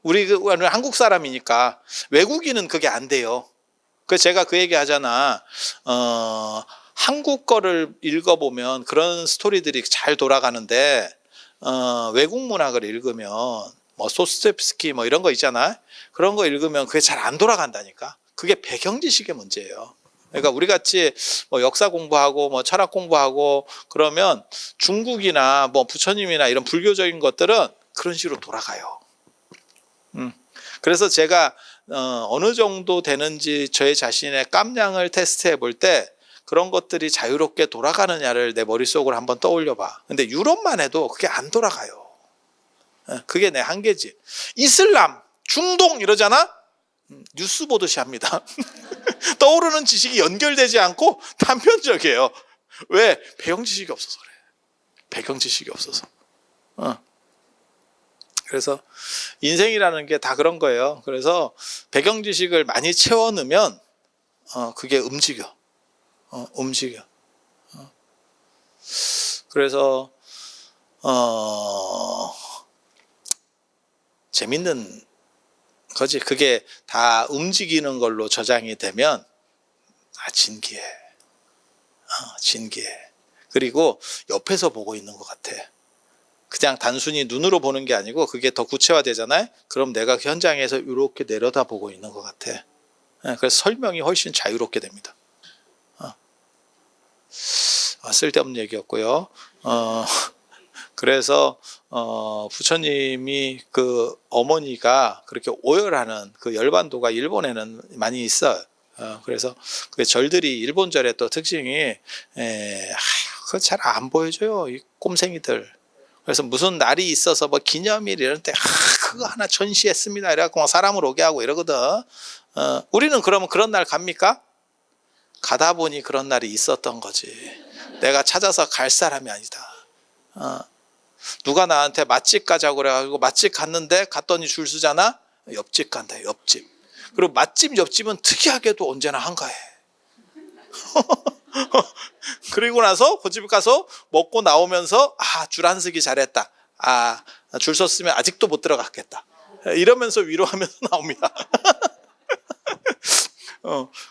우리는 한국 사람이니까 외국인은 그게 안 돼요. 그래서 제가 그 얘기 하잖아. 한국 거를 읽어보면 그런 스토리들이 잘 돌아가는데 외국 문학을 읽으면 뭐 소스텝스키 뭐 이런 거 있잖아. 그런 거 읽으면 그게 잘 안 돌아간다니까. 그게 배경 지식의 문제예요. 그러니까 우리 같이 뭐 역사 공부하고 뭐 철학 공부하고 그러면 중국이나 뭐 부처님이나 이런 불교적인 것들은 그런 식으로 돌아가요. 그래서 제가 어느 정도 되는지 저의 자신의 깜냥을 테스트해 볼 때 그런 것들이 자유롭게 돌아가느냐를 내 머릿속으로 한번 떠올려 봐. 근데 유럽만 해도 그게 안 돌아가요. 그게 내 한계지. 이슬람, 중동 이러잖아? 뉴스 보듯이 합니다. 떠오르는 지식이 연결되지 않고 단편적이에요. 왜? 배경 지식이 없어서 그래. 배경 지식이 없어서. 그래서 인생이라는 게 다 그런 거예요. 그래서 배경 지식을 많이 채워 넣으면 그게 움직여. 움직여. 그래서 재밌는 거지. 그게 다 움직이는 걸로 저장이 되면 진기해. 진기해. 그리고 옆에서 보고 있는 것 같아. 그냥 단순히 눈으로 보는 게 아니고 그게 더 구체화되잖아요. 그럼 내가 현장에서 이렇게 내려다보고 있는 것 같아. 그래서 설명이 훨씬 자유롭게 됩니다. 쓸데없는 얘기였고요. 그래서 부처님이 그 어머니가 그렇게 오열하는 그 열반도가 일본에는 많이 있어요. 그래서 그 절들이 일본절의 또 특징이 그거 잘 안 보여줘요, 이 꼼생이들. 그래서 무슨 날이 있어서 뭐 기념일 이런 때 그거 하나 전시했습니다 이래갖고 막 사람을 오게 하고 이러거든. 우리는 그러면 그런 날 갑니까? 가다 보니 그런 날이 있었던 거지. 내가 찾아서 갈 사람이 아니다. 누가 나한테 맛집 가자고 그래가지고 맛집 갔는데 갔더니 줄 서잖아. 옆집 간다, 옆집. 그리고 맛집 옆집은 특이하게도 언제나 한가해. 그리고 나서 그 집 가서 먹고 나오면서 줄 안 서기 잘했다. 줄 섰으면 아직도 못 들어갔겠다. 이러면서 위로하면서 나옵니다.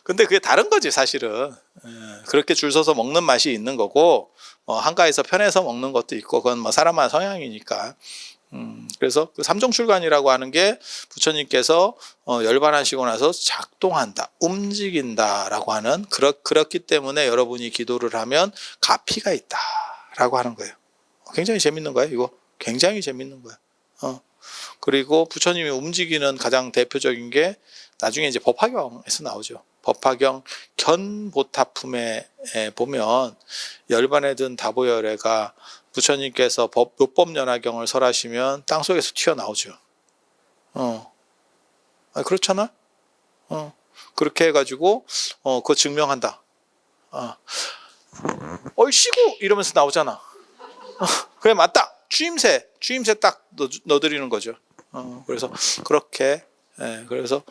근데 그게 다른 거지 사실은. 그렇게 줄 서서 먹는 맛이 있는 거고 한가해서 편해서 먹는 것도 있고 그건 뭐 사람마다 성향이니까. 그래서 그 삼종출관이라고 하는 게 부처님께서 열반하시고 나서 작동한다, 움직인다라고 하는 그렇기 때문에 여러분이 기도를 하면 가피가 있다라고 하는 거예요. 굉장히 재밌는 거예요. 이거 굉장히 재밌는 거예요. 그리고 부처님이 움직이는 가장 대표적인 게 나중에 이제 법화경에서 나오죠. 법화경 견보타품에 보면 열반에 든 다보열애가 부처님께서 묘법연화경을 설하시면 땅속에서 튀어나오죠. 그렇잖아. 그렇게 해가지고 그거 증명한다. 얼씨구 이러면서 나오잖아. 그래 맞다. 추임새 딱 넣어드리는 거죠. 그래서 그렇게 그래서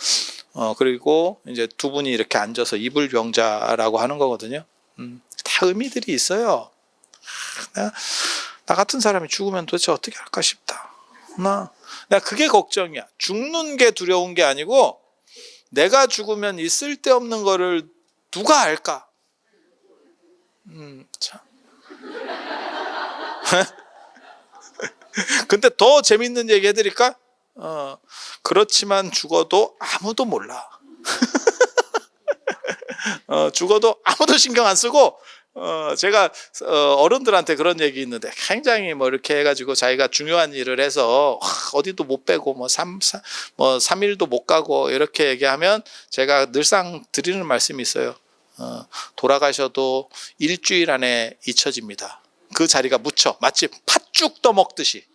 그리고 이제 두 분이 이렇게 앉아서 이불병자라고 하는 거거든요. 다 의미들이 있어요. 나 같은 사람이 죽으면 도대체 어떻게 할까 싶다. 나 그게 걱정이야. 죽는 게 두려운 게 아니고 내가 죽으면 이 쓸데없는 거를 누가 알까? 참. 근데 더 재밌는 얘기 해드릴까? 그렇지만 죽어도 아무도 몰라. 죽어도 아무도 신경 안 쓰고 제가 어른들한테 그런 얘기 있는데 굉장히 뭐 이렇게 해가지고 자기가 중요한 일을 해서 어디도 못 빼고 뭐 3일도 못 가고 이렇게 얘기하면 제가 늘상 드리는 말씀이 있어요. 돌아가셔도 일주일 안에 잊혀집니다. 그 자리가 묻혀 마치 팥죽 떠먹듯이.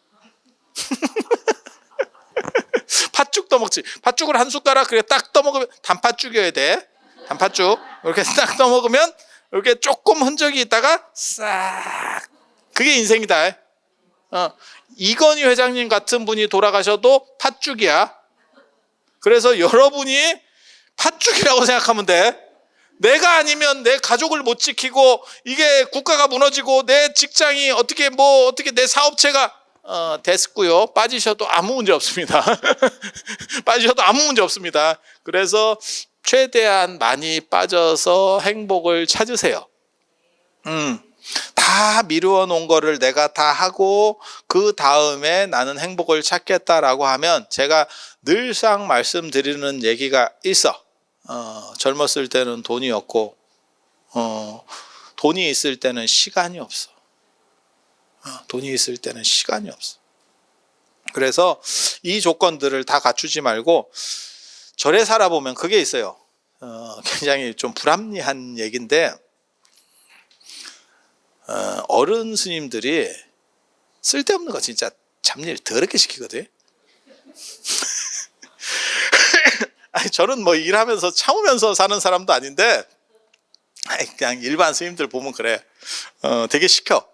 팥죽 떠먹지. 팥죽을 한 숟가락 그래 딱 떠먹으면 단팥죽이어야 돼. 단팥죽 이렇게 딱 떠먹으면 이렇게 조금 흔적이 있다가 싹. 그게 인생이다. 이건희 회장님 같은 분이 돌아가셔도 팥죽이야. 그래서 여러분이 팥죽이라고 생각하면 돼. 내가 아니면 내 가족을 못 지키고 이게 국가가 무너지고 내 직장이 어떻게 내 사업체가 됐고요. 빠지셔도 아무 문제 없습니다. 빠지셔도 아무 문제 없습니다. 그래서 최대한 많이 빠져서 행복을 찾으세요. 다 미루어 놓은 거를 내가 다 하고 그 다음에 나는 행복을 찾겠다라고 하면 제가 늘상 말씀드리는 얘기가 있어. 젊었을 때는 돈이 없고 돈이 있을 때는 시간이 없어. 돈이 있을 때는 시간이 없어. 그래서 이 조건들을 다 갖추지 말고 절에 살아보면 그게 있어요. 굉장히 좀 불합리한 얘기인데 어른 스님들이 쓸데없는 거 진짜 잡일 더럽게 시키거든. 아니, 저는 뭐 일하면서 참으면서 사는 사람도 아닌데 그냥 일반 스님들 보면 그래. 되게 시켜.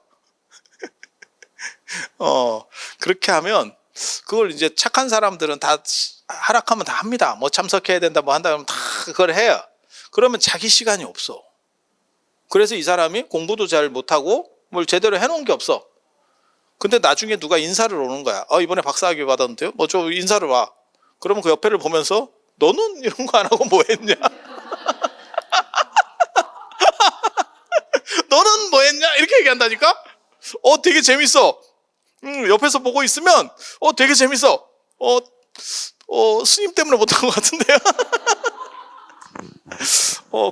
그렇게 하면 그걸 이제 착한 사람들은 다 하락하면 다 합니다. 뭐 참석해야 된다 뭐 한다 그러면 다 그걸 해요. 그러면 자기 시간이 없어. 그래서 이 사람이 공부도 잘 못하고 뭘 제대로 해놓은 게 없어. 근데 나중에 누가 인사를 오는 거야. 이번에 박사학위 받았는데요? 뭐 좀 인사를 와. 그러면 그 옆에를 보면서 너는 이런 거 안 하고 뭐 했냐? 너는 뭐 했냐? 이렇게 얘기한다니까? 되게 재밌어. 옆에서 보고 있으면 되게 재밌어. 스님 때문에 못한 것 같은데요.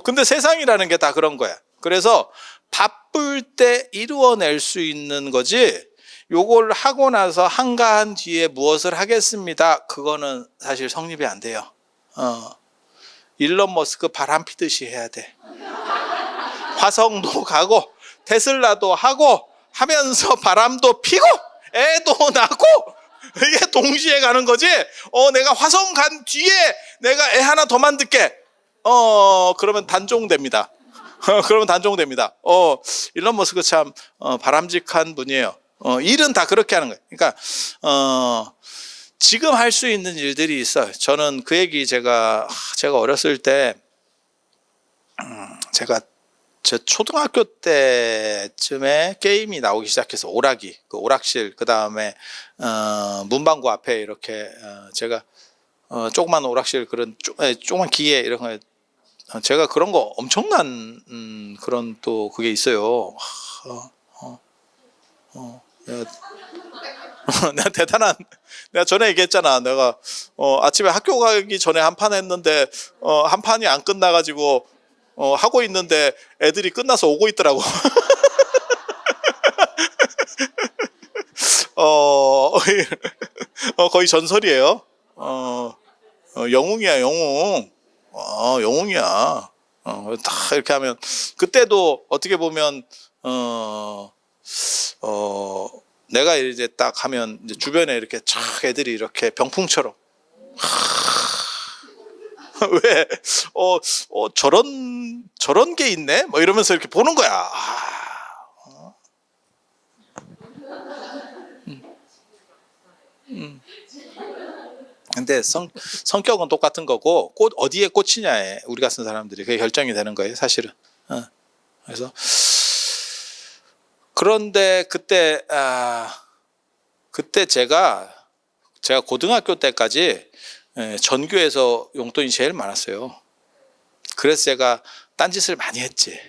근데 세상이라는 게 다 그런 거야. 그래서 바쁠 때 이루어낼 수 있는 거지, 요걸 하고 나서 한가한 뒤에 무엇을 하겠습니다, 그거는 사실 성립이 안 돼요. 일론 머스크 바람 피듯이 해야 돼. 화성도 가고 테슬라도 하고 하면서 바람도 피고 애도 낳고, 이게 동시에 가는 거지. 내가 화성 간 뒤에 내가 애 하나 더 만들게. 그러면 단종됩니다. 그러면 단종됩니다. 일론 머스크 참 바람직한 분이에요. 일은 다 그렇게 하는 거예요. 그러니까 지금 할 수 있는 일들이 있어요. 저는 그 얘기 제가 어렸을 때, 제가 제 초등학교 때쯤에 게임이 나오기 시작해서 오락이, 그 오락실, 그 다음에 문방구 앞에 이렇게 제가 조그만 오락실, 그런 조그만 기계 이런 거, 제가 그런 거 엄청난 그런 또 그게 있어요. 내가 대단한, 내가 전에 얘기했잖아. 내가 아침에 학교 가기 전에 한 판 했는데 한 판이 안 끝나가지고 하고 있는데 애들이 끝나서 오고 있더라고. 거의 전설이에요. 영웅이야, 영웅. 영웅이야. 다 이렇게 하면, 그때도 어떻게 보면 내가 이제 딱 하면 이제 주변에 이렇게 촥 애들이 이렇게 병풍처럼 왜 저런 게 있네 뭐 이러면서 이렇게 보는 거야. 근데 성격은 똑같은 거고, 꽃 어디에 꽂히냐에 우리 같은 사람들이 그게 결정이 되는 거예요, 사실은. 그래서 그런데 그때 제가 고등학교 때까지 전교에서 용돈이 제일 많았어요. 그래서 제가 딴짓을 많이 했지.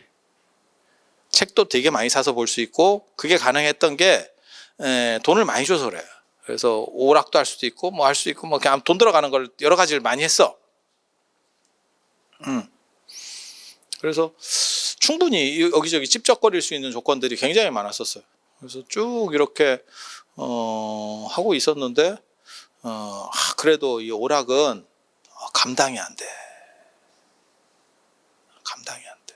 책도 되게 많이 사서 볼 수 있고, 그게 가능했던 게 돈을 많이 줘서 그래요. 그래서 오락도 할 수도 있고 뭐 할 수 있고 뭐 그냥 돈 들어가는 걸 여러 가지를 많이 했어. 그래서 충분히 여기저기 찝쩍거릴 수 있는 조건들이 굉장히 많았었어요. 그래서 쭉 이렇게 하고 있었는데 그래도 이 오락은 감당이 안 돼. 감당이 안 돼.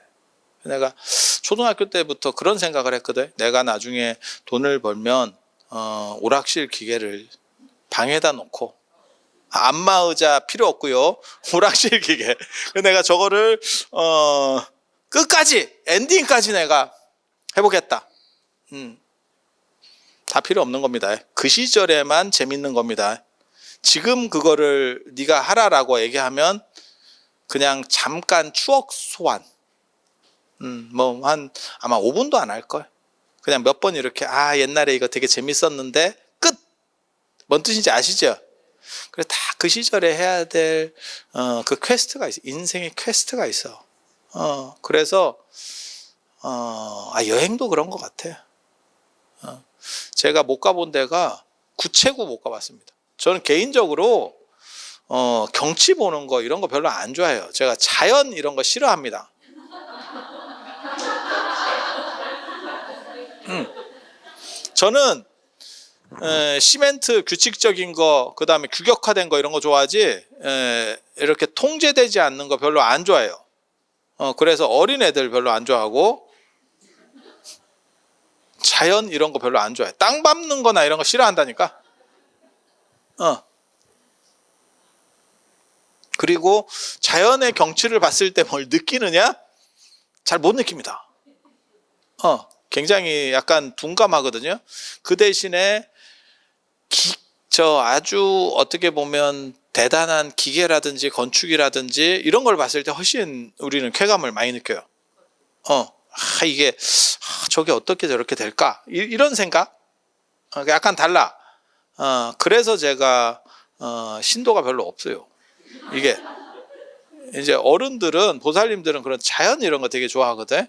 내가 초등학교 때부터 그런 생각을 했거든. 내가 나중에 돈을 벌면 오락실 기계를 방에다 놓고, 안마의자 필요 없고요, 오락실 기계. 내가 저거를 끝까지 엔딩까지 내가 해보겠다. 다 필요 없는 겁니다. 그 시절에만 재밌는 겁니다. 지금 그거를 네가 하라라고 얘기하면 그냥 잠깐 추억 소환. 뭐 아마 5분도 안 할 걸. 그냥 몇 번 이렇게 옛날에 이거 되게 재밌었는데 끝. 뭔 뜻인지 아시죠? 그래서 다 그 시절에 해야 될 그 퀘스트가 있어. 인생의 퀘스트가 있어. 그래서 여행도 그런 것 같아. 제가 못 가본 데가 구체구 못 가봤습니다. 저는 개인적으로 경치 보는 거 이런 거 별로 안 좋아해요. 제가 자연 이런 거 싫어합니다. 저는 시멘트 규칙적인 거, 그 다음에 규격화된 거 이런 거 좋아하지, 이렇게 통제되지 않는 거 별로 안 좋아해요. 그래서 어린 애들 별로 안 좋아하고, 자연 이런 거 별로 안 좋아해. 땅 밟는 거나 이런 거 싫어한다니까. 그리고 자연의 경치를 봤을 때 뭘 느끼느냐? 잘 못 느낍니다. 굉장히 약간 둔감하거든요. 그 대신에 아주 어떻게 보면 대단한 기계라든지 건축이라든지 이런 걸 봤을 때 훨씬 우리는 쾌감을 많이 느껴요. 이게 저게 어떻게 저렇게 될까? 이런 생각? 약간 달라. 그래서 제가 신도가 별로 없어요. 이게 이제 어른들은, 보살님들은 그런 자연 이런 거 되게 좋아하거든.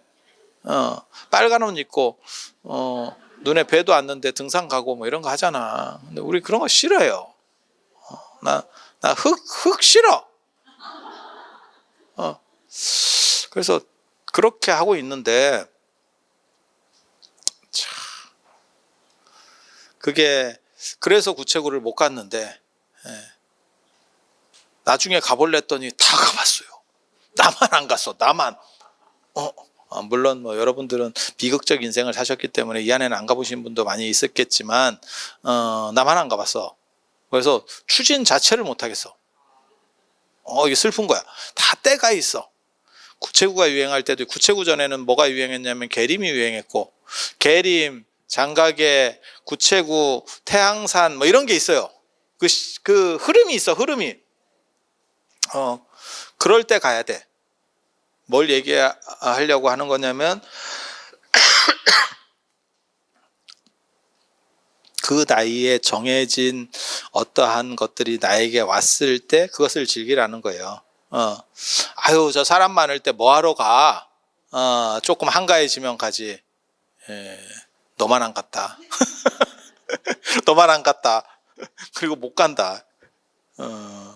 빨간 옷 입고 눈에 뵈도 않는데 등산 가고 뭐 이런 거 하잖아. 근데 우리 그런 거 싫어요. 나 흙 싫어. 그래서 그렇게 하고 있는데, 참, 그게 그래서 구체구를 못 갔는데, 나중에 가볼래 했더니 다 가봤어요. 나만 안 갔어. 나만. 물론 뭐 여러분들은 비극적 인생을 사셨기 때문에 이 안에는 안 가보신 분도 많이 있었겠지만, 나만 안 가봤어. 그래서 추진 자체를 못 하겠어. 이게 슬픈 거야. 다 때가 있어. 구체구가 유행할 때도, 구체구 전에는 뭐가 유행했냐면 계림이 유행했고, 계림, 장가계, 구체구, 태항산 뭐 이런 게 있어요. 그 흐름이 있어. 흐름이. 그럴 때 가야 돼. 뭘 얘기하려고 하는 거냐면, 그 나이에 정해진 어떠한 것들이 나에게 왔을 때 그것을 즐기라는 거예요. 저 사람 많을 때 뭐하러 가? 조금 한가해지면 가지. 너만 안 갔다. 너만 안 갔다. 그리고 못 간다.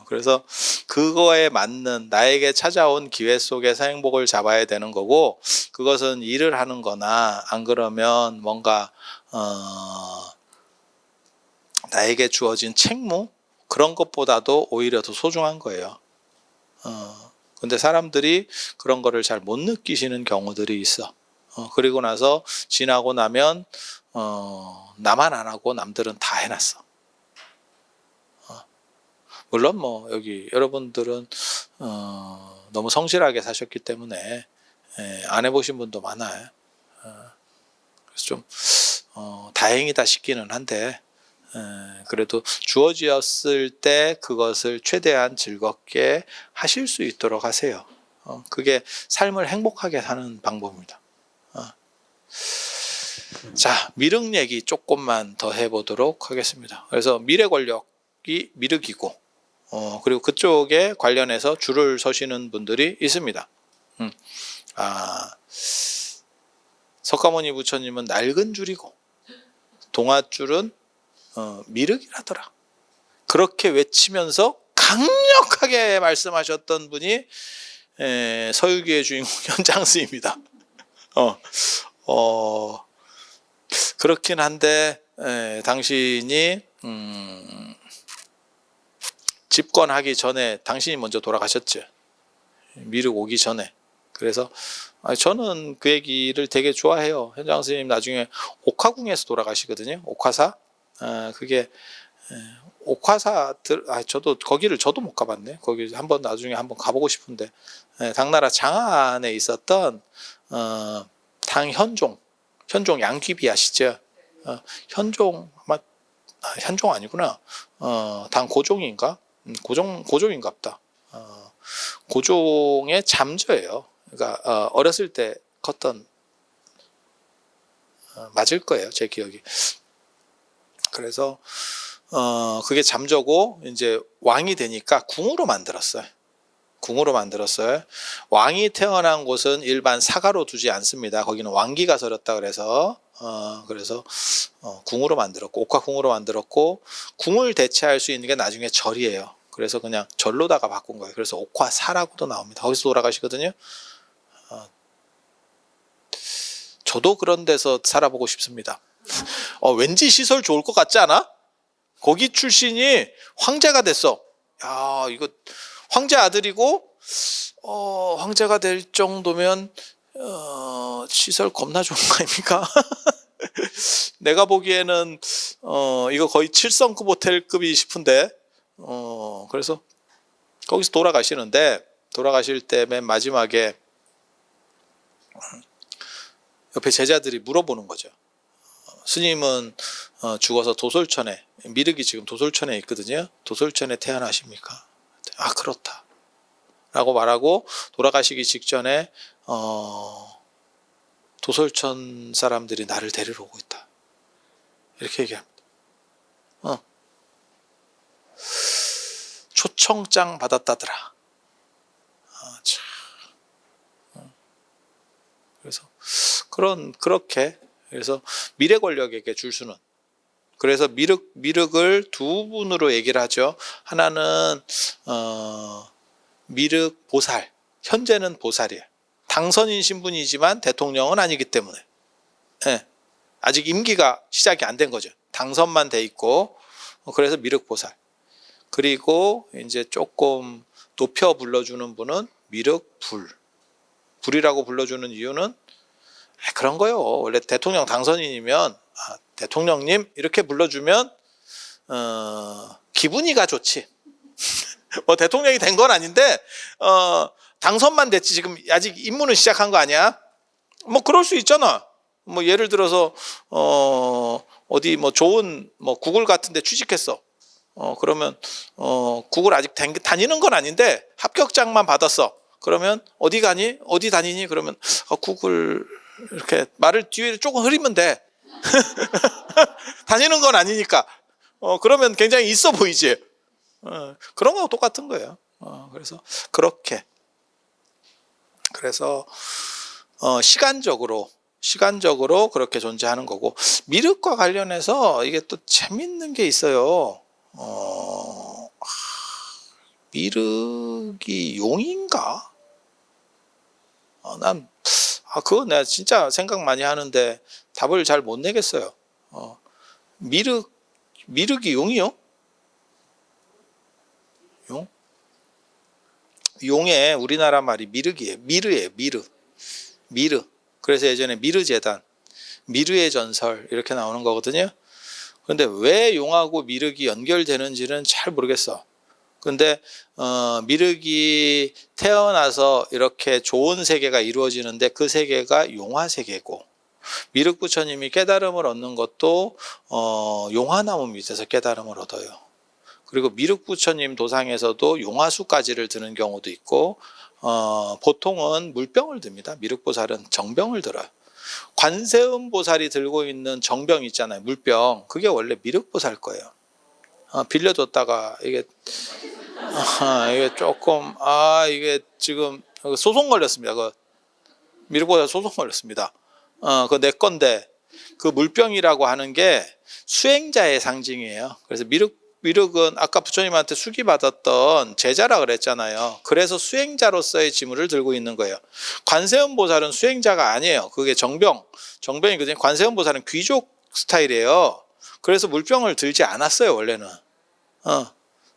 그래서 그거에 맞는 나에게 찾아온 기회 속에서 행복을 잡아야 되는 거고, 그것은 일을 하는 거나 안 그러면 뭔가 나에게 주어진 책무, 그런 것보다도 오히려 더 소중한 거예요. 근데 사람들이 그런 거를 잘 못 느끼시는 경우들이 있어. 그리고 나서 지나고 나면 나만 안 하고 남들은 다 해놨어. 물론 뭐 여기 여러분들은 너무 성실하게 사셨기 때문에 안 해보신 분도 많아요. 그래서 좀 다행이다 싶기는 한데, 그래도 주어지었을 때 그것을 최대한 즐겁게 하실 수 있도록 하세요. 그게 삶을 행복하게 사는 방법입니다. 자, 미륵 얘기 조금만 더 해보도록 하겠습니다. 그래서 미래 권력이 미륵이고, 그리고 그쪽에 관련해서 줄을 서시는 분들이 있습니다. 석가모니 부처님은 낡은 줄이고, 동아줄은 미륵이라더라. 그렇게 외치면서 강력하게 말씀하셨던 분이 서유기의 주인공 현장스입니다. 그렇긴 한데 당신이 집권하기 전에 당신이 먼저 돌아가셨죠. 미륵 오기 전에. 그래서 저는 그 얘기를 되게 좋아해요. 현장 스님 나중에 옥화궁에서 돌아가시거든요. 옥화사. 그게 옥화사들, 저도 못 가봤네. 거기 나중에 한번 가보고 싶은데, 당나라 장안에 있었던 당현종 양귀비 아시죠? 현종 아마 현종 아니구나. 당 고종인가? 고종인가 보다. 고종의 잠저예요. 그러니까 어렸을 때 컸던, 맞을 거예요, 제 기억이. 그래서 그게 잠저고 이제 왕이 되니까 궁으로 만들었어요. 왕이 태어난 곳은 일반 사가로 두지 않습니다. 거기는 왕기가 서렸다 그래서 궁으로 만들었고, 옥화궁으로 만들었고, 궁을 대체할 수 있는 게 나중에 절이에요. 그래서 그냥 절로다가 바꾼 거예요. 그래서 옥화사라고도 나옵니다. 거기서 돌아가시거든요. 저도 그런 데서 살아보고 싶습니다. 왠지 시설 좋을 것 같지 않아? 거기 출신이 황제가 됐어. 야, 이거 황제 아들이고 황제가 될 정도면 시설 겁나 좋은 거 아닙니까? 내가 보기에는 이거 거의 7성급 호텔급이 싶은데, 그래서 거기서 돌아가시는데, 돌아가실 때 맨 마지막에 옆에 제자들이 물어보는 거죠. 스님은 죽어서 도솔천에, 미륵이 지금 도솔천에 있거든요. 도솔천에 태어나십니까? 아, 그렇다 라고 말하고, 돌아가시기 직전에 도솔천 사람들이 나를 데리러 오고 있다 이렇게 얘기합니다. 초청장 받았다더라. 참. 그래서 그렇게 그래서 미래 권력에게 줄 수는, 그래서 미륵을 두 분으로 얘기를 하죠. 하나는 미륵 보살, 현재는 보살이에요. 당선인 신분이지만 대통령은 아니기 때문에, 예, 아직 임기가 시작이 안 된 거죠. 당선만 돼 있고, 그래서 미륵 보살. 그리고 이제 조금 높여 불러주는 분은 미륵 불이라고 불러주는 이유는 그런 거요. 원래 대통령 당선인이면 대통령님 이렇게 불러주면 기분이가 좋지. 뭐 대통령이 된 건 아닌데 당선만 됐지 지금 아직 임무는 시작한 거 아니야? 뭐 그럴 수 있잖아. 뭐 예를 들어서 어디 뭐 좋은 뭐 구글 같은데 취직했어. 그러면 구글 아직 다니는 건 아닌데 합격장만 받았어. 그러면 어디 가니? 어디 다니니? 그러면 구글 이렇게 말을 뒤에 조금 흐리면 돼. 다니는 건 아니니까. 그러면 굉장히 있어 보이지. 그런 거하고 똑같은 거예요. 그래서 그렇게. 그래서 시간적으로 그렇게 존재하는 거고, 미륵과 관련해서 이게 또 재밌는 게 있어요. 미륵이 용인가? 그거 내가 진짜 생각 많이 하는데 답을 잘 못 내겠어요. 미륵이 용이요? 용? 용의 우리나라 말이 미륵이에요. 미르. 그래서 예전에 미르재단, 미르의 전설 이렇게 나오는 거거든요. 그런데 왜 용하고 미륵이 연결되는지는 잘 모르겠어. 근데 미륵이 태어나서 이렇게 좋은 세계가 이루어지는데 그 세계가 용화 세계고, 미륵 부처님이 깨달음을 얻는 것도 용화나무 밑에서 깨달음을 얻어요. 그리고 미륵 부처님 도상에서도 용화수까지를 드는 경우도 있고, 보통은 물병을 듭니다. 미륵보살은 정병을 들어요. 관세음 보살이 들고 있는 정병 있잖아요. 물병. 그게 원래 미륵보살 거예요. 빌려줬다가 이게 조금 이게 지금 소송 걸렸습니다. 그 미륵보살 소송 걸렸습니다. 그 내 건데, 그 물병이라고 하는 게 수행자의 상징이에요. 그래서 미륵은 아까 부처님한테 수기받았던 제자라 그랬잖아요. 그래서 수행자로서의 지물을 들고 있는 거예요. 관세음 보살은 수행자가 아니에요. 그게 정병이거든요. 관세음 보살은 귀족 스타일이에요. 그래서 물병을 들지 않았어요, 원래는.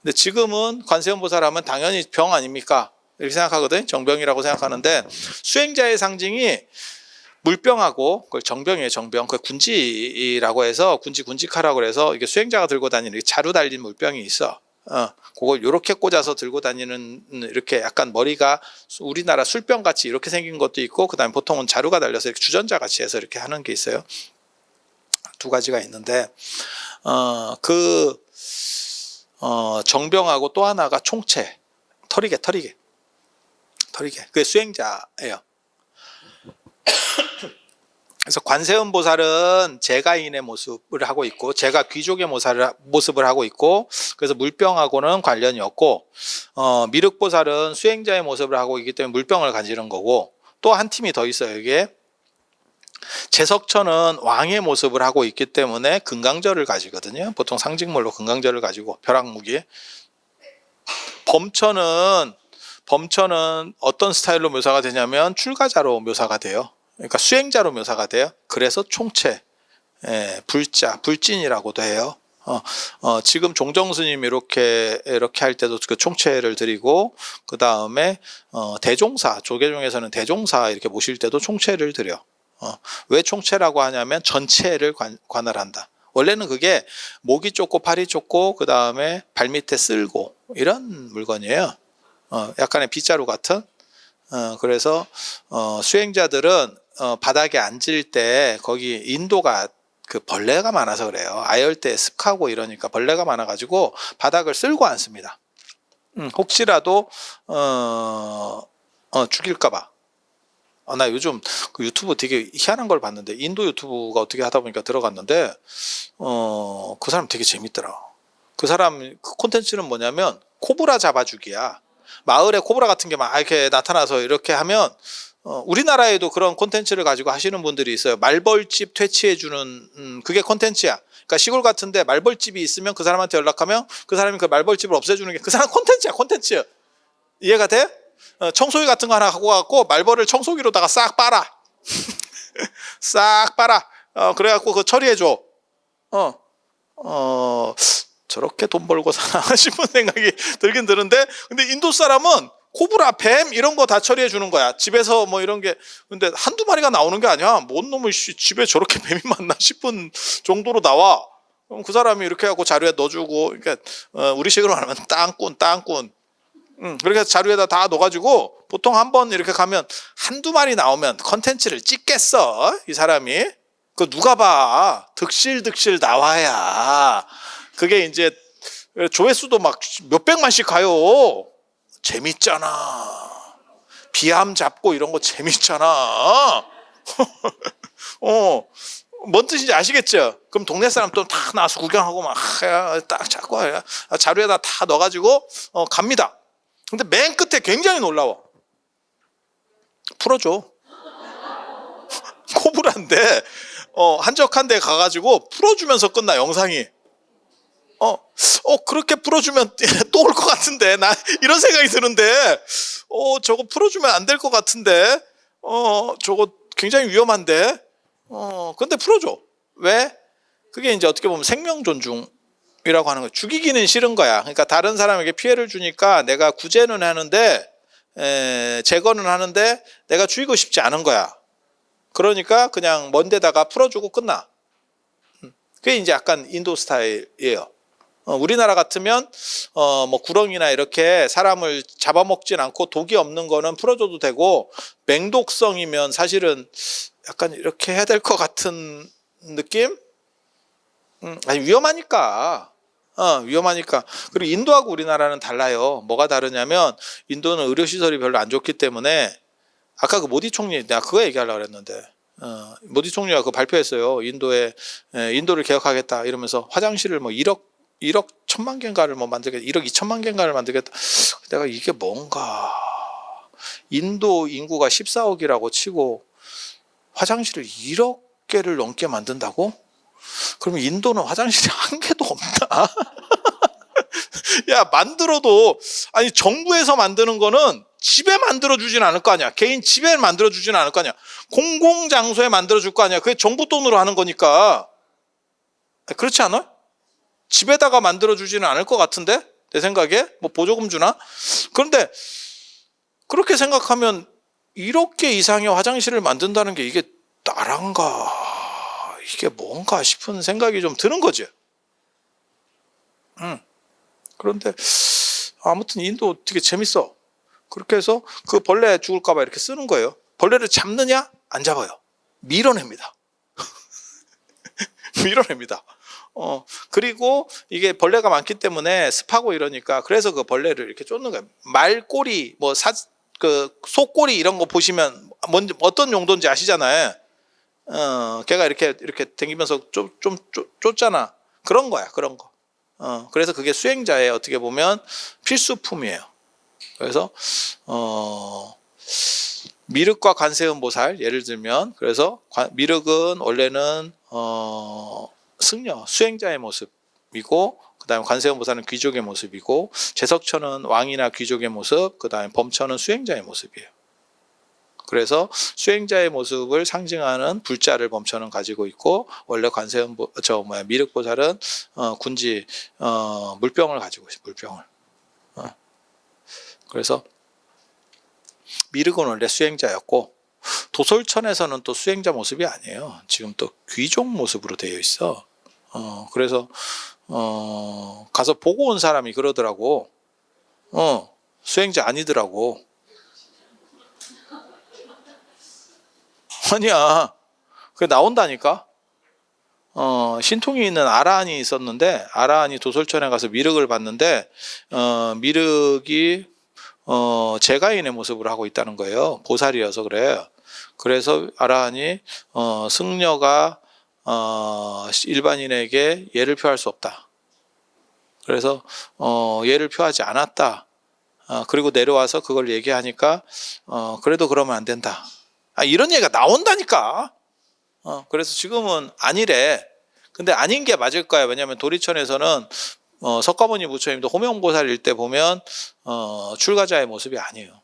근데 지금은 관세음 보살 하면 당연히 병 아닙니까? 이렇게 생각하거든요. 정병이라고 생각하는데, 수행자의 상징이 물병하고, 그걸 정병이에요, 정병. 그 군지라고 해서, 군지카라고 해서, 이게 수행자가 들고 다니는 자루 달린 물병이 있어. 그걸 이렇게 꽂아서 들고 다니는, 이렇게 약간 머리가 우리나라 술병 같이 이렇게 생긴 것도 있고, 그 다음에 보통은 자루가 달려서 이렇게 주전자 같이 해서 이렇게 하는 게 있어요. 두 가지가 있는데, 정병하고 또 하나가 총체, 털이개. 그게 수행자예요. 그래서 관세음 보살은 제가인의 모습을 하고 있고, 제가 귀족의 모습을 하고 있고, 그래서 물병하고는 관련이 없고, 미륵 보살은 수행자의 모습을 하고 있기 때문에 물병을 가지는 거고, 또 한 팀이 더 있어요. 이게 제석천은 왕의 모습을 하고 있기 때문에 금강절을 가지거든요. 보통 상징물로 금강절을 가지고, 벼락무기. 범천은 어떤 스타일로 묘사가 되냐면 출가자로 묘사가 돼요. 그러니까 수행자로 묘사가 돼요. 그래서 총체, 불진이라고도 해요. 지금 종정스님 이렇게 할 때도 그 총체를 드리고, 그 다음에 대종사, 조계종에서는 대종사 이렇게 모실 때도 총체를 드려. 왜 총체라고 하냐면 전체를 관할 한다. 원래는 그게 목이 좁고 팔이 좁고 그 다음에 발밑에 쓸고 이런 물건이에요. 약간의 빗자루 같은. 그래서 수행자들은 바닥에 앉을 때 거기 인도가 그 벌레가 많아서 그래요. 아열대 습하고 이러니까 벌레가 많아가지고 바닥을 쓸고 앉습니다. 혹시라도 죽일까봐. 나 요즘 그 유튜브 되게 희한한 걸 봤는데, 인도 유튜브가 어떻게 하다 보니까 들어갔는데 그 사람 되게 재밌더라. 그 사람 그 콘텐츠는 뭐냐면 코브라 잡아주기야. 마을에 코브라 같은 게 막 이렇게 나타나서 이렇게 하면 우리나라에도 그런 콘텐츠를 가지고 하시는 분들이 있어요. 말벌집 퇴치해주는 그게 콘텐츠야. 그러니까 시골 같은데 말벌집이 있으면 그 사람한테 연락하면 그 사람이 그 말벌집을 없애주는 게 그 사람 콘텐츠야, 콘텐츠. 이해가 돼? 청소기 같은 거 하나 갖고 가고 말벌을 청소기로다가 싹 빨아. 싹 빨아. 그래갖고 그거 처리해줘. 저렇게 돈 벌고 사나 싶은 생각이 들긴 드는데, 근데 인도 사람은 코브라, 뱀 이런 거 다 처리해 주는 거야. 집에서 뭐 이런 게, 근데 한두 마리가 나오는 게 아니야. 뭔 놈의 집에 저렇게 뱀이 많나 싶은 정도로 나와. 그럼 그 사람이 이렇게 하고 자루에 넣어주고, 그러니까 우리 식으로 말하면 땅꾼. 그렇게 해서 자루에다 다 넣어가지고, 보통 한번 이렇게 가면 한두 마리 나오면 컨텐츠를 찍겠어, 이 사람이. 그 누가 봐. 득실득실 나와야 그게 이제 조회수도 막 몇백만씩 가요. 재밌잖아. 비암 잡고 이런 거 재밌잖아. 뭔 뜻인지 아시겠죠? 그럼 동네 사람 또 다 나와서 구경하고 막 딱 잡고 자루에다 다 넣어가지고 갑니다. 근데 맨 끝에 굉장히 놀라워. 풀어줘. 코브라인데 한적한 데 가가지고 풀어주면서 끝나, 영상이. 그렇게 풀어주면 또 올 것 같은데, 나 이런 생각이 드는데, 저거 풀어주면 안 될 것 같은데, 저거 굉장히 위험한데, 근데 풀어줘. 왜? 그게 이제 어떻게 보면 생명 존중이라고 하는 거야. 죽이기는 싫은 거야. 그러니까 다른 사람에게 피해를 주니까 내가 구제는 하는데, 제거는 하는데, 내가 죽이고 싶지 않은 거야. 그러니까 그냥 먼 데다가 풀어주고 끝나. 그게 이제 약간 인도 스타일이에요. 우리나라 같으면 뭐 구렁이나 이렇게 사람을 잡아먹진 않고 독이 없는 거는 풀어줘도 되고, 맹독성이면 사실은 약간 이렇게 해야 될 것 같은 느낌? 아니, 위험하니까. 위험하니까. 그리고 인도하고 우리나라는 달라요. 뭐가 다르냐면, 인도는 의료시설이 별로 안 좋기 때문에, 아까 그 모디 총리, 내가 그거 얘기하려고 그랬는데, 모디 총리가 그거 발표했어요. 인도를 개혁하겠다 이러면서 화장실을 뭐 1억 1천 개인가를 뭐 만들겠다, 1억 2천만 개인가를 만들겠다. 내가 이게 뭔가, 인도 인구가 14억이라고 치고 화장실을 1억 개를 넘게 만든다고? 그러면 인도는 화장실이 한 개도 없나? 야, 만들어도, 아니 정부에서 만드는 거는 집에 만들어 주진 않을 거 아니야. 개인 집에 만들어 주진 않을 거 아니야. 공공장소에 만들어 줄 거 아니야. 그게 정부 돈으로 하는 거니까. 그렇지 않아? 집에다가 만들어 주지는 않을 것 같은데, 내 생각에. 뭐 보조금 주나? 그런데 그렇게 생각하면 1억 개 이상의 화장실을 만든다는 게 이게 나란가, 이게 뭔가 싶은 생각이 좀 드는 거지. 그런데 아무튼 인도 되게 재밌어. 그렇게 해서 그 벌레 죽을까 봐 이렇게 쓰는 거예요. 벌레를 잡느냐? 안 잡아요. 밀어냅니다. 밀어냅니다. 그리고 이게 벌레가 많기 때문에 습하고 이러니까, 그래서 그 벌레를 이렇게 쫓는 거예요. 말꼬리, 뭐 그 소꼬리 이런 거 보시면 뭔지, 어떤 용도인지 아시잖아요. 걔가 이렇게 다니면서 좀 쫓잖아. 그런 거야, 그런 거. 그래서 그게 수행자의 어떻게 보면 필수품이에요. 그래서 미륵과 관세음 보살 예를 들면, 그래서 미륵은 원래는 승려, 수행자의 모습이고, 그 다음에 관세음 보살은 귀족의 모습이고, 제석처는 왕이나 귀족의 모습, 그 다음에 범처는 수행자의 모습이에요. 그래서 수행자의 모습을 상징하는 불자를 범처는 가지고 있고, 원래 미륵 보살은 군지 물병을 가지고 있어요. 물병을. 그래서 미륵은 원래 수행자였고, 도솔천에서는 또 수행자 모습이 아니에요. 지금 또 귀족 모습으로 되어 있어. 그래서 가서 보고 온 사람이 그러더라고. 수행자 아니더라고. 아니야. 그게 나온다니까. 신통이 있는 아라한이 있었는데 아라한이 도솔천에 가서 미륵을 봤는데 미륵이 제가인의 모습을 하고 있다는 거예요. 보살이어서 그래요. 그래서 아라한이 승려가 일반인에게 예를 표할 수 없다. 그래서 예를 표하지 않았다. 그리고 내려와서 그걸 얘기하니까 그래도 그러면 안 된다. 이런 얘기가 나온다니까. 그래서 지금은 아니래. 근데 아닌 게 맞을 거야. 왜냐하면 도리천에서는 석가모니 부처님도 호명보살일 때 보면 출가자의 모습이 아니에요.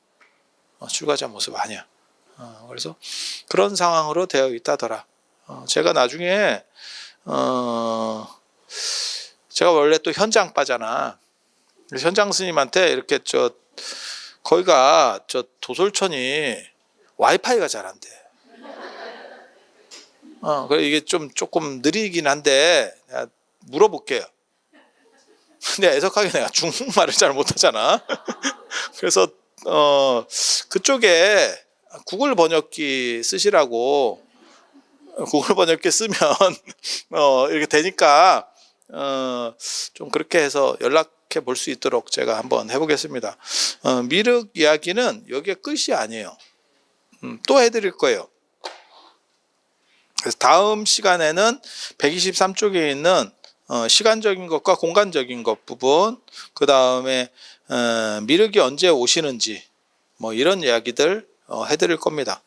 출가자 모습 아니야. 그래서 그런 상황으로 되어 있다더라. 제가 나중에 제가 원래 또 현장빠잖아. 현장 스님한테 이렇게 거기가 도솔천이 와이파이가 잘 안 돼. 그래 이게 조금 느리긴 한데 내가 물어볼게요. 근데 애석하게 내가 중국말을 잘 못하잖아. 그래서 그쪽에 구글 번역기 쓰시라고 구글 번역기 쓰면 이렇게 되니까 좀 그렇게 해서 연락해 볼 수 있도록 제가 한번 해보겠습니다. 미륵 이야기는 여기에 끝이 아니에요. 또 해드릴 거예요. 그래서 다음 시간에는 123쪽에 있는 시간적인 것과 공간적인 것 부분, 그 다음에 미륵이 언제 오시는지 뭐 이런 이야기들 해드릴 겁니다.